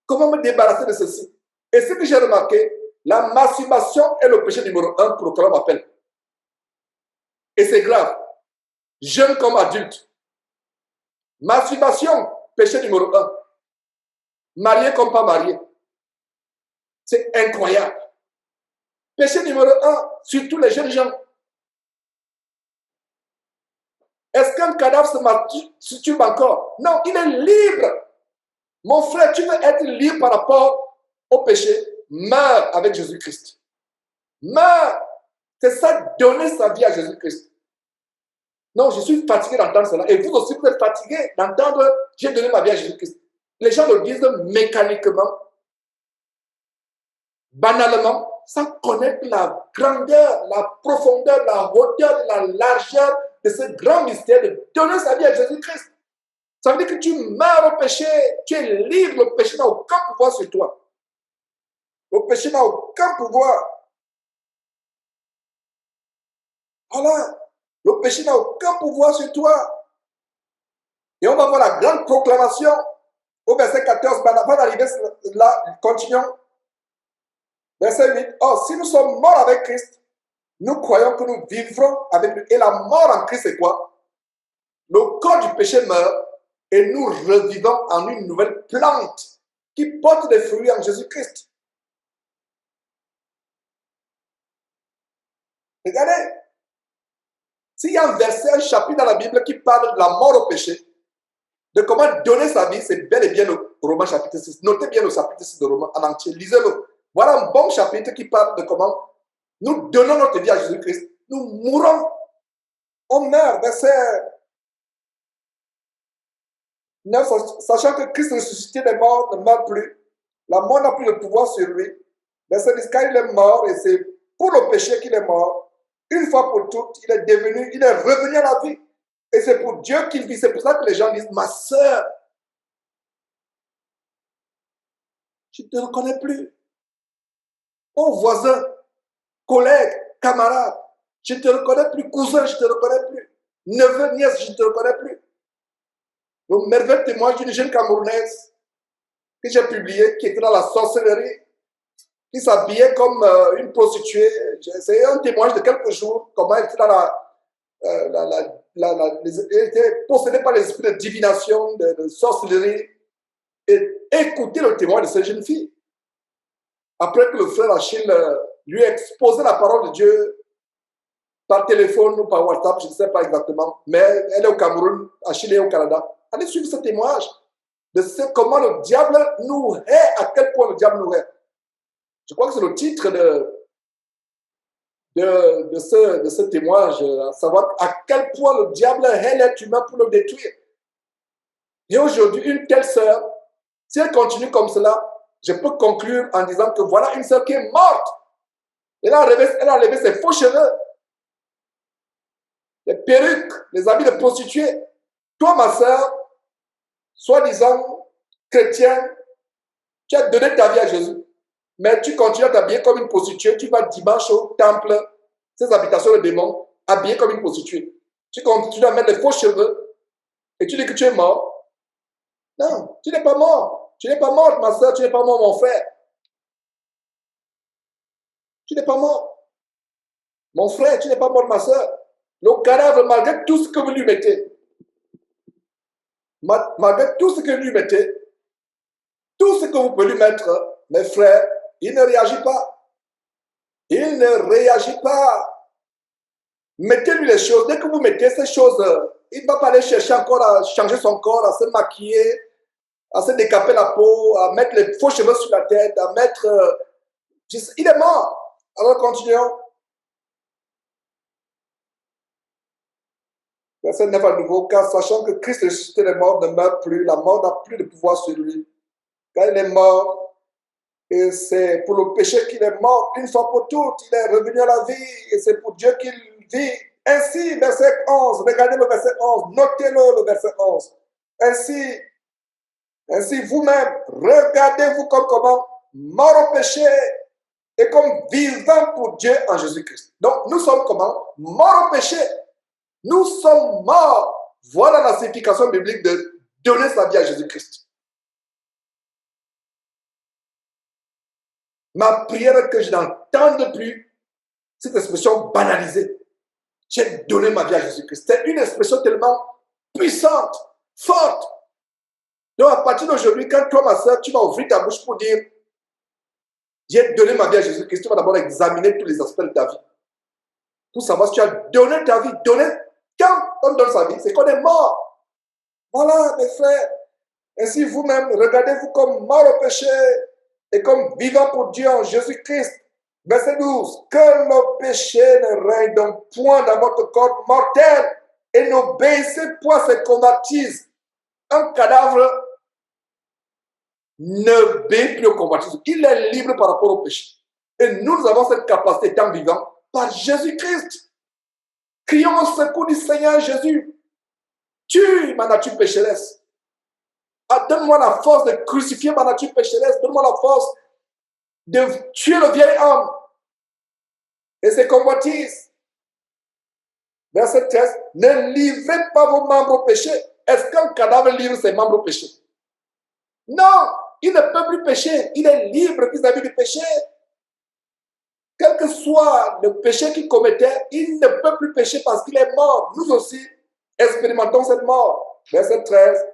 comment me débarrasser de ceci? Et ce que j'ai remarqué, la masturbation est le péché numéro 1 pour lequel on m'appelle. Et c'est grave. Jeune comme adulte. Masturbation, péché numéro 1. Marié comme pas marié. C'est incroyable. Péché numéro 1, surtout les jeunes gens. Est-ce qu'un cadavre se masturbe encore? Non, il est libre. Mon frère, tu veux être libre par rapport au péché? Meurs avec Jésus-Christ. Meurs. C'est ça, donner sa vie à Jésus-Christ. Non, je suis fatigué d'entendre cela. Et vous aussi, vous êtes fatigué d'entendre « j'ai donné ma vie à Jésus-Christ ». Les gens le disent mécaniquement, banalement, sans connaître la grandeur, la profondeur, la hauteur, la largeur de ce grand mystère de donner sa vie à Jésus-Christ. Ça veut dire que tu meurs au péché, tu es libre, le péché n'a aucun pouvoir sur toi. Le péché n'a aucun pouvoir. Voilà. Le péché n'a aucun pouvoir sur toi. Et on va voir la grande proclamation au verset 14. Avant d'arriver là, continuons. Verset 8. Or, si nous sommes morts avec Christ, nous croyons que nous vivrons avec lui. Et la mort en Christ, c'est quoi? Le corps du péché meurt et nous revivons en une nouvelle plante qui porte des fruits en Jésus-Christ. Regardez. S'il y a un verset, un chapitre dans la Bible qui parle de la mort au péché, de comment donner sa vie, c'est bel et bien le Romains chapitre 6. Notez bien le chapitre 6 de Romains en entier, lisez-le. Voilà un bon chapitre qui parle de comment nous donnons notre vie à Jésus-Christ. Nous mourons, on meurt. Verset 9, sachant que Christ ressuscité des morts ne meurt plus. La mort n'a plus de pouvoir sur lui. Verset 10, car il est mort et c'est pour le péché qu'il est mort. Une fois pour toutes, il est revenu à la vie. Et c'est pour Dieu qu'il vit. C'est pour ça que les gens disent, ma sœur, je ne te reconnais plus. Oh voisin, collègue, camarade, je ne te reconnais plus. Cousin, je ne te reconnais plus. Neveu, nièce, je ne te reconnais plus. Le merveilleux témoignage d'une jeune Camerounaise que j'ai publié, qui était dans la sorcellerie, qui s'habillait comme une prostituée. C'est un témoignage de quelques jours, comment elle était dans elle était possédée par l'esprit de divination, de sorcellerie. Et écoutez le témoignage de cette jeune fille. Après que le frère Achille lui a exposé la parole de Dieu par téléphone ou par WhatsApp, je ne sais pas exactement, mais elle est au Cameroun, Achille est au Canada. Allez suivre ce témoignage. comment le diable nous hait, à quel point le diable nous hait. Je crois que c'est le titre de ce témoignage, à savoir à quel point le diable hait l'être humain pour le détruire. Et aujourd'hui, une telle sœur, si elle continue comme cela, je peux conclure en disant que voilà une sœur qui est morte. Elle a enlevé ses faux cheveux, les perruques, les habits de prostituée. Toi, ma sœur, soi-disant chrétienne, tu as donné ta vie à Jésus. Mais tu continues à t'habiller comme une prostituée. Tu vas dimanche au temple, ces habitations de démons, habillée comme une prostituée. Tu continues à mettre les faux cheveux et tu dis que tu es mort. Non, tu n'es pas mort. Tu n'es pas morte, ma soeur. Tu n'es pas mort, mon frère. Tu n'es pas mort. Mon frère, tu n'es pas mort, ma soeur. Le cadavre, malgré tout ce que vous lui mettez, malgré tout ce que vous lui mettez, tout ce que vous pouvez lui mettre, mes frères, il ne réagit pas. Il ne réagit pas. Mettez-lui les choses. Dès que vous mettez ces choses, il ne va pas aller chercher encore à changer son corps, à se maquiller, à se décaper la peau, à mettre les faux cheveux sur la tête, à mettre... il est mort. Alors continuons. Verset 9 à nouveau. Car sachant que Christ ressuscité des morts ne meurt plus, la mort n'a plus de pouvoir sur lui. Car il est mort, et c'est pour le péché qu'il est mort une fois pour toutes. Il est revenu à la vie, et c'est pour Dieu qu'il vit. Ainsi, verset 11, regardez le verset 11, notez-le, le verset 11. Ainsi vous-même, regardez-vous comme comment, mort au péché, et comme vivant pour Dieu en Jésus-Christ. Donc, nous sommes comment? Morts au péché. Nous sommes morts. Voilà la signification biblique de donner sa vie à Jésus-Christ. Ma prière que je n'entende plus, cette expression banalisée. J'ai donné ma vie à Jésus-Christ. C'est une expression tellement puissante, forte. Donc, à partir d'aujourd'hui, quand toi, ma soeur, tu vas ouvrir ta bouche pour dire j'ai donné ma vie à Jésus-Christ, tu vas d'abord examiner tous les aspects de ta vie. Pour savoir si tu as donné ta vie. Quand on donne sa vie, c'est qu'on est mort. Voilà, mes frères. Ainsi, vous-même, regardez-vous comme mort au péché et comme vivant pour Dieu en Jésus-Christ. Verset 12. Que le péché ne règne donc point dans votre corps mortel et n'obéissez point à ses convoitises. Un cadavre n'obéit plus au convoitises. Il est libre par rapport au péché. Et nous avons cette capacité étant vivants par Jésus-Christ. Crions au secours du Seigneur Jésus. Tue ma nature pécheresse. Donne-moi la force de crucifier ma nature pécheresse. Donne-moi la force de tuer le vieil homme et ses convoitises. Verset 13. Ne livrez pas vos membres au péché. Est-ce qu'un cadavre livre ses membres au péché? Non, il ne peut plus pécher. Il est libre vis-à-vis du péché. Quel que soit le péché qu'il commettait, il ne peut plus pécher parce qu'il est mort. Nous aussi expérimentons cette mort. Verset 13.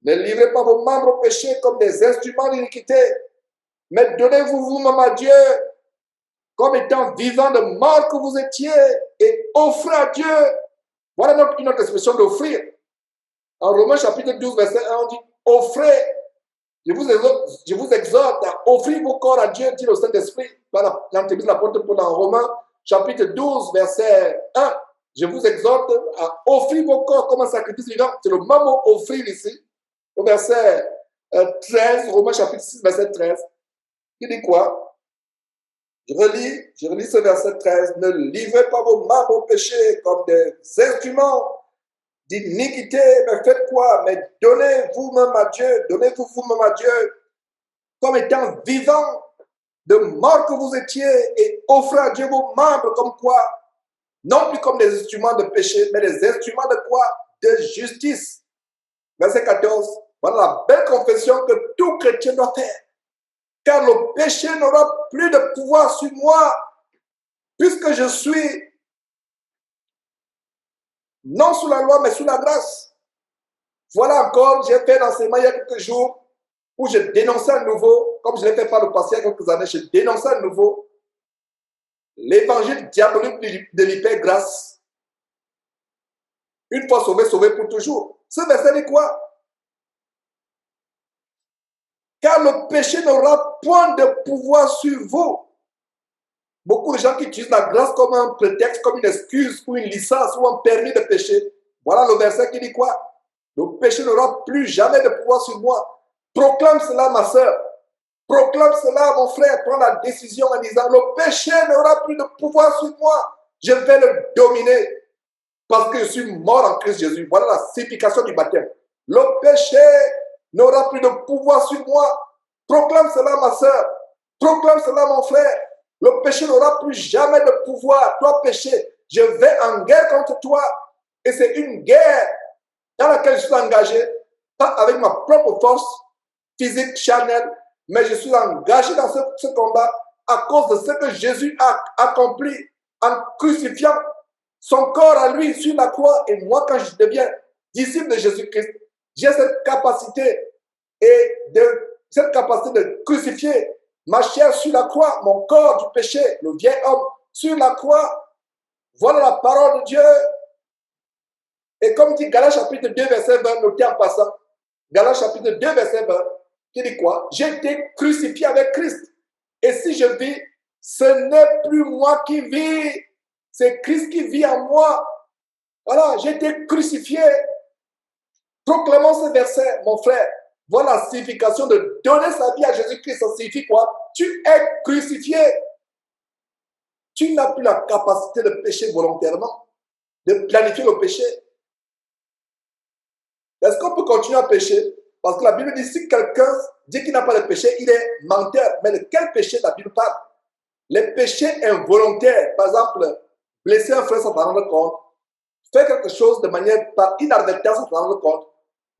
Ne livrez pas vos membres au péché comme des instruments d'iniquité, mais donnez-vous vous-même à Dieu comme étant vivant de mort que vous étiez et offrez à Dieu. Voilà une autre expression d'offrir. En Romains chapitre 12, verset 1, on dit offrez. Je vous exhorte à offrir vos corps à Dieu, dit le Saint-Esprit, par l'entremise de l'apôtre Paul en Romains chapitre 12, verset 1. Je vous exhorte à offrir vos corps comme un sacrifice vivant. C'est le même mot offrir ici. Au verset 13, Romains chapitre 6, verset 13, il dit quoi? Je relis ce verset 13. Ne livrez pas vos membres au péché comme des instruments d'iniquité, mais faites quoi? Mais donnez-vous vous-même à Dieu, comme étant vivant de mort que vous étiez, et offrez à Dieu vos membres comme quoi? Non plus comme des instruments de péché, mais des instruments de quoi? De justice. Verset 14. Voilà la belle confession que tout chrétien doit faire. Car le péché n'aura plus de pouvoir sur moi, puisque je suis non sous la loi, mais sous la grâce. Voilà encore, j'ai fait un enseignement il y a quelques jours où je dénonçais à nouveau, comme je l'ai fait par le passé il y a quelques années, je dénonçais à nouveau l'évangile diabolique de l'hyper-grâce. Une fois sauvé, sauvé pour toujours. Ce verset dit quoi? car le péché n'aura point de pouvoir sur vous. Beaucoup de gens qui utilisent la grâce comme un prétexte, comme une excuse ou une licence ou un permis de pécher. Voilà le verset qui dit quoi? Le péché n'aura plus jamais de pouvoir sur moi. Proclame cela, ma soeur. Proclame cela, mon frère. Prends la décision en disant, le péché n'aura plus de pouvoir sur moi. Je vais le dominer parce que je suis mort en Christ Jésus. Voilà la signification du baptême. Le péché n'aura plus de pouvoir sur moi. Proclame cela, ma soeur. Proclame cela, mon frère. Le péché n'aura plus jamais de pouvoir. Toi, péché, je vais en guerre contre toi. Et c'est une guerre dans laquelle je suis engagé, pas avec ma propre force physique, charnelle, mais je suis engagé dans ce combat à cause de ce que Jésus a accompli en crucifiant son corps à lui sur la croix. Et moi, quand je deviens disciple de Jésus-Christ, j'ai cette capacité de crucifier ma chair sur la croix, mon corps du péché, le vieil homme sur la croix. Voilà la parole de Dieu. Et comme dit Galates chapitre 2, verset 20, notez en passant, Galates chapitre 2, verset 20, qui dit quoi? J'ai été crucifié avec Christ. Et si je vis, ce n'est plus moi qui vis, c'est Christ qui vit en moi. Voilà, j'ai été crucifié. Proclamons ce verset, mon frère. Voilà la signification de donner sa vie à Jésus-Christ. Ça signifie quoi? Tu es crucifié. Tu n'as plus la capacité de pécher volontairement, de planifier le péché. Est-ce qu'on peut continuer à pécher? Parce que la Bible dit, si quelqu'un dit qu'il n'a pas de péché, il est menteur. Mais de quel péché la Bible parle? Les péchés involontaires, par exemple, blesser un frère sans s'en rendre compte, faire quelque chose de manière par inadvertance sans s'en rendre compte.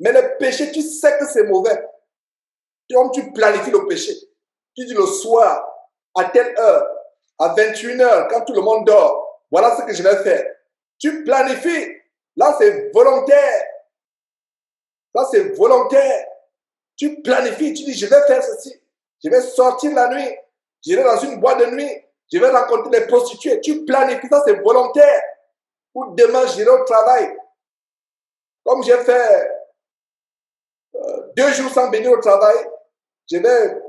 Mais le péché, tu sais que c'est mauvais. Comme tu planifies le péché. Tu dis le soir, à telle heure, à 21h, quand tout le monde dort, voilà ce que je vais faire. Tu planifies. Là, c'est volontaire. Là, c'est volontaire. Tu planifies, tu dis, je vais faire ceci. Je vais sortir la nuit. J'irai dans une boîte de nuit. Je vais rencontrer les prostituées. Tu planifies, ça, c'est volontaire. Ou demain, j'irai au travail. Comme j'ai fait 2 jours sans venir au travail, je vais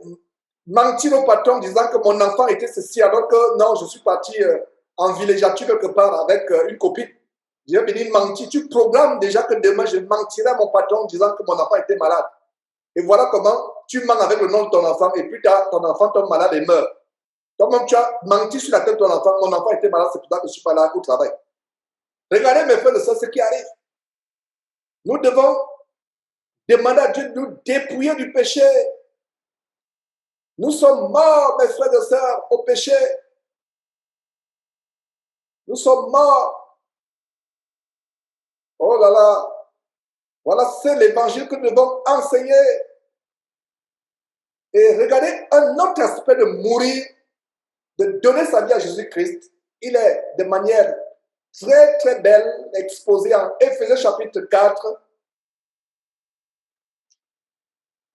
mentir au patron en disant que mon enfant était ceci, alors que non, je suis parti en villégiature quelque part avec une copine. Je vais venir mentir. Tu programmes déjà que demain, je mentirai à mon patron en disant que mon enfant était malade. Et voilà comment tu mens avec le nom de ton enfant et plus tard, ton enfant tombe malade et meurt. Toi-même, tu as menti sur la tête de ton enfant. Mon enfant était malade, c'est pour ça que je ne suis pas là au travail. Regardez mes frères de ça, ce qui arrive. Nous devons demander à Dieu de nous dépouiller du péché. Nous sommes morts, mes frères et sœurs, au péché. Nous sommes morts. Oh là là. Voilà, c'est l'évangile que nous devons enseigner. Et regardez un autre aspect de mourir, de donner sa vie à Jésus-Christ. Il est de manière très très belle exposé en Éphésiens chapitre 4,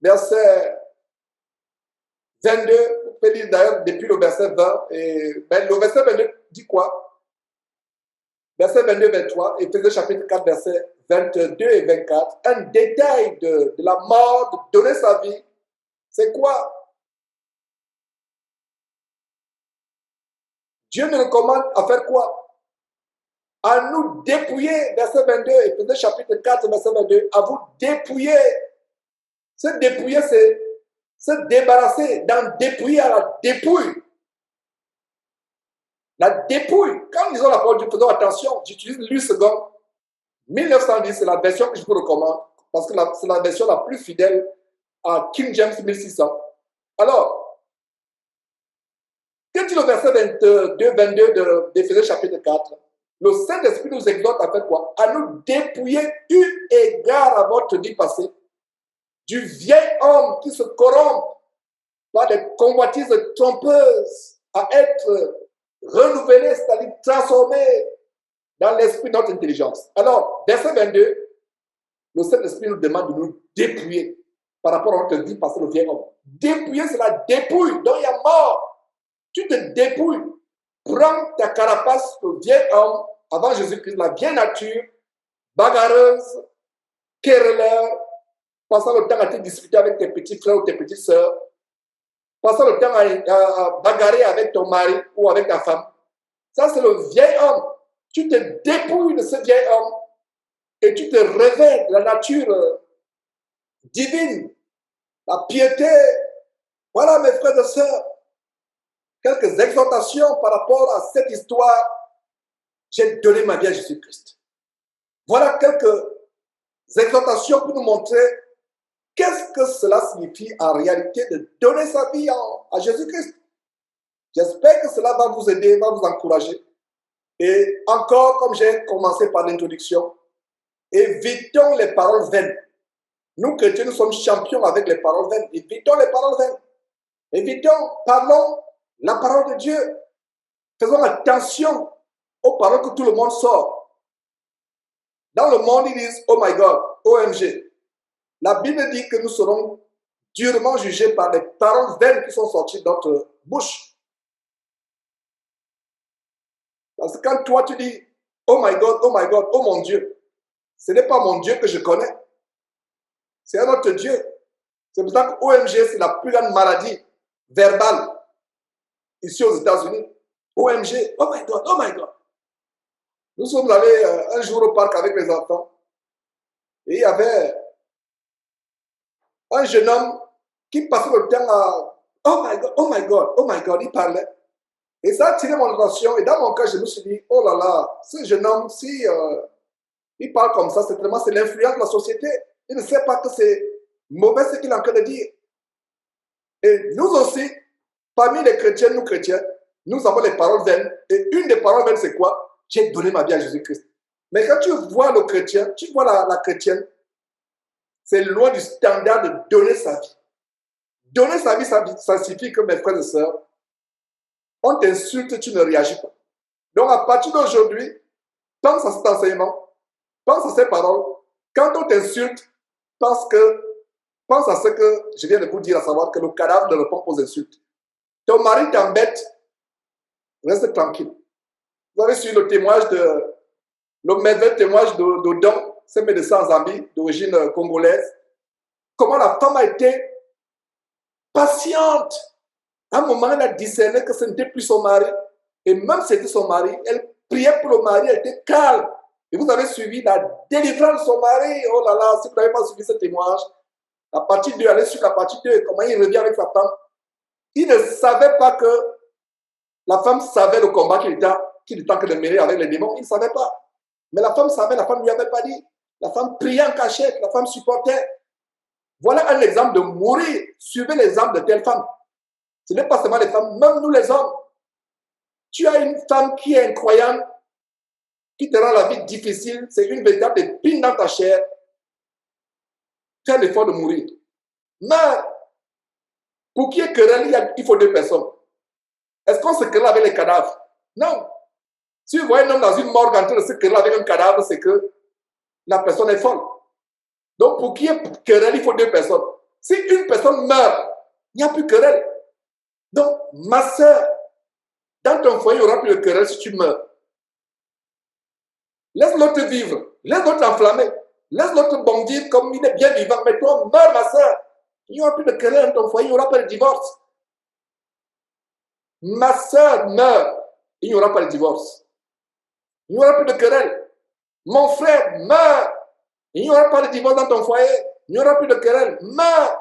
verset 22. Vous pouvez lire d'ailleurs depuis le verset 20. Et, le verset 22 dit quoi? Verset 22-23, Éphésiens chapitre 4, verset 22 et 24. Un détail de la mort, de donner sa vie. C'est quoi? Dieu nous recommande à faire quoi? À nous dépouiller, verset 22, Éphésiens chapitre 4, verset 22, à vous dépouiller. Se dépouiller, c'est se débarrasser, d'en dépouiller à la dépouille. La dépouille. Quand nous lisons la parole de Dieu, faisons attention, j'utilise l'U2 1910, c'est la version que je vous recommande, parce que c'est la version la plus fidèle à King James 1600. Alors, que dit le verset 22 d'Éphésiens chapitre 4? Le Saint-Esprit nous exhorte à faire quoi? À nous dépouiller eu égard à votre vie passée, du vieil homme qui se corrompt par des convoitises trompeuses, à être renouvelé, c'est-à-dire transformé dans l'esprit de notre intelligence. Alors, verset 22, le Saint-Esprit nous demande de nous dépouiller par rapport à notre vie passée, le vieil homme. Dépouiller, c'est la dépouille, donc il y a mort. Tu te dépouilles. Prends ta carapace, le vieil homme, avant Jésus-Christ, la vieille nature, bagarreuse, querelleur, passant le temps à te discuter avec tes petits frères ou tes petites sœurs, passant le temps à bagarrer avec ton mari ou avec ta femme. Ça, c'est le vieil homme. Tu te dépouilles de ce vieil homme et tu te réveilles de la nature divine, la piété. Voilà, mes frères et sœurs, quelques exhortations par rapport à cette histoire. J'ai donné ma vie à Jésus-Christ. Voilà quelques exhortations pour nous montrer qu'est-ce que cela signifie en réalité de donner sa vie à Jésus-Christ. J'espère que cela va vous aider, va vous encourager. Et encore, comme j'ai commencé par l'introduction, évitons les paroles vaines. Nous, chrétiens, nous sommes champions avec les paroles vaines. Évitons les paroles vaines. Évitons, parlons la parole de Dieu. Faisons attention aux paroles que tout le monde sort. Dans le monde, ils disent « Oh my God »,« OMG ». La Bible dit que nous serons durement jugés par les paroles vaines qui sont sorties de notre bouche. Parce que quand toi tu dis « Oh my God, oh mon Dieu », ce n'est pas mon Dieu que je connais. C'est un autre Dieu. C'est pour ça que OMG, c'est la plus grande maladie verbale ici aux États-Unis. OMG, oh my God, oh my God. Nous sommes allés un jour au parc avec les enfants et il y avait un jeune homme qui passait le temps à oh my God, oh my God, oh my God, il parlait. Et ça a attiré mon attention et dans mon cœur, je me suis dit, oh là là, ce jeune homme, si il parle comme ça, c'est l'influence de la société. Il ne sait pas que c'est mauvais ce qu'il est en train de dire. Et nous aussi, parmi les chrétiens, nous chrétiens, nous avons les paroles vaines. Et une des paroles vaines, c'est quoi? J'ai donné ma vie à Jésus-Christ. Mais quand tu vois le chrétien, tu vois la chrétienne, c'est loin du standard de donner sa vie. Donner sa vie, ça signifie que mes frères et sœurs, on t'insulte, tu ne réagis pas. Donc à partir d'aujourd'hui, pense à cet enseignement, pense à ces paroles. Quand on t'insulte, pense à ce que je viens de vous dire, à savoir que le cadavre ne répond pas aux insultes. Ton mari t'embête, reste tranquille. Vous avez suivi le témoignage le merveilleux témoignage d'Odon, ce médecin en Zambie, d'origine congolaise. Comment la femme a été patiente. À un moment, elle a discerné que ce n'était plus son mari. Et même si c'était son mari, elle priait pour le mari, elle était calme. Et vous avez suivi la délivrance de son mari. Oh là là, si vous n'avez pas suivi ce témoignage, la partie 2, allez sur la partie 2, comment il revient avec sa femme. Il ne savait pas que la femme savait le combat qu'il était en train de mêler avec les démons. Il ne savait pas. Mais la femme savait, la femme ne lui avait pas dit. La femme priait en cachette, la femme supportait. Voilà un exemple de mourir. Suivez l'exemple de telle femme. Ce n'est pas seulement les femmes, même nous les hommes. Tu as une femme qui est incroyable, qui te rend la vie difficile, c'est une véritable épine dans ta chair. Fais l'effort de mourir. Mais, pour qu'il y ait querelle, il faut deux personnes. Est-ce qu'on se querelle avec les cadavres? Non. Si vous voyez un homme dans une morgue en train de se quereller avec un cadavre, c'est que la personne est folle. Donc, pour qu'il y ait querelle, il faut deux personnes. Si une personne meurt, il n'y a plus querelle. Donc, ma soeur, dans ton foyer, il n'y aura plus de querelle si tu meurs. Laisse l'autre vivre. Laisse l'autre enflammer. Laisse l'autre bondir comme il est bien vivant. Mais toi, meurs, ma soeur. Il n'y aura plus de querelle dans ton foyer, il n'y aura pas de divorce. Ma soeur meurt, il n'y aura pas de divorce. Il n'y aura plus de querelle. Mon frère meurt, il n'y aura pas de divorce dans ton foyer. Il n'y aura plus de querelle. Meurt.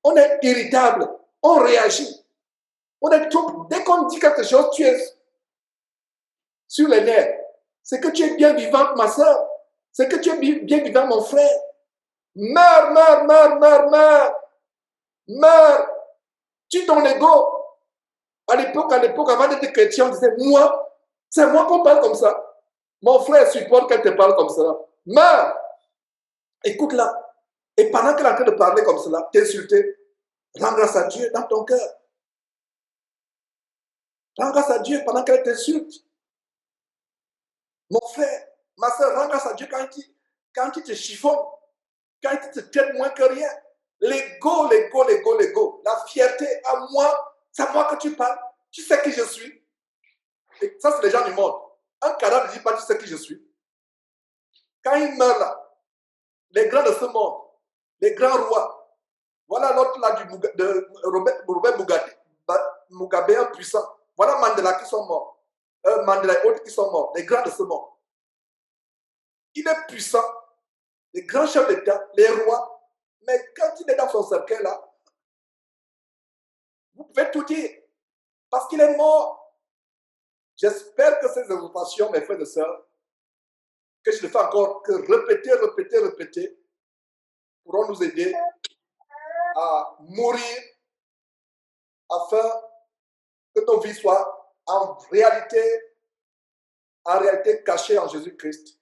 On est irritable. On réagit. On est tout. Dès qu'on dit quelque chose, tu es sur les nerfs. C'est que tu es bien vivante, ma soeur. C'est que tu es bien vivant, mon frère. Meurs, meurs, meurs, meurs, meurs. Meurs. Tue ton ego. À l'époque, avant d'être chrétien, on disait, moi, c'est moi qu'on parle comme ça. Mon frère supporte qu'elle te parle comme ça. Meurs. Écoute-la. Et pendant qu'elle est en train de parler comme cela, t'insulter, rends grâce à Dieu dans ton cœur. Rends grâce à Dieu pendant qu'elle t'insulte. Mon frère, ma soeur, rends grâce à Dieu quand il te chiffonne, quand il te traite moins que rien. L'ego, la fierté, à moi, c'est à moi que tu parles. Tu sais qui je suis. Et ça, c'est les gens du monde. Un cadavre ne dit pas tu sais qui je suis. Quand il meurt là, les grands de ce monde, les grands rois. Voilà l'autre là de Robert Mugabe, un puissant. Voilà Mandela qui sont morts. Mandela et autres qui sont morts, les grands de ce monde. Il est puissant, les grands chefs d'État, les rois, mais quand il est dans son cercueil là, vous pouvez tout dire, parce qu'il est mort. J'espère que ces exhortations, mes frères et sœurs, que je ne fais encore que répéter, pourront nous aider à mourir afin que nos vies soient en réalité cachées en Jésus-Christ.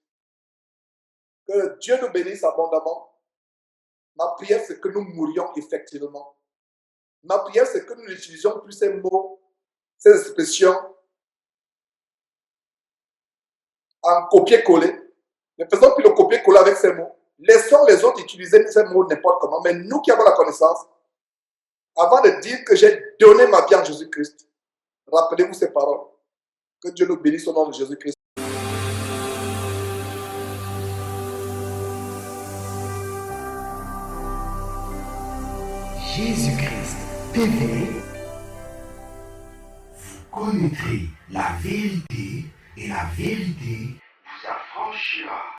Que Dieu nous bénisse abondamment. Ma prière, c'est que nous mourions effectivement. Ma prière, c'est que nous n'utilisions plus ces mots, ces expressions en copier-coller. Ne faisons plus le copier-coller avec ces mots. Laissons les autres utiliser ces mots n'importe comment. Mais nous qui avons la connaissance, avant de dire que j'ai donné ma vie en Jésus-Christ, rappelez-vous ces paroles. Que Dieu nous bénisse au nom de Jésus-Christ. Jésus-Christ TV, vous connaîtrez la vérité et la vérité vous affranchira.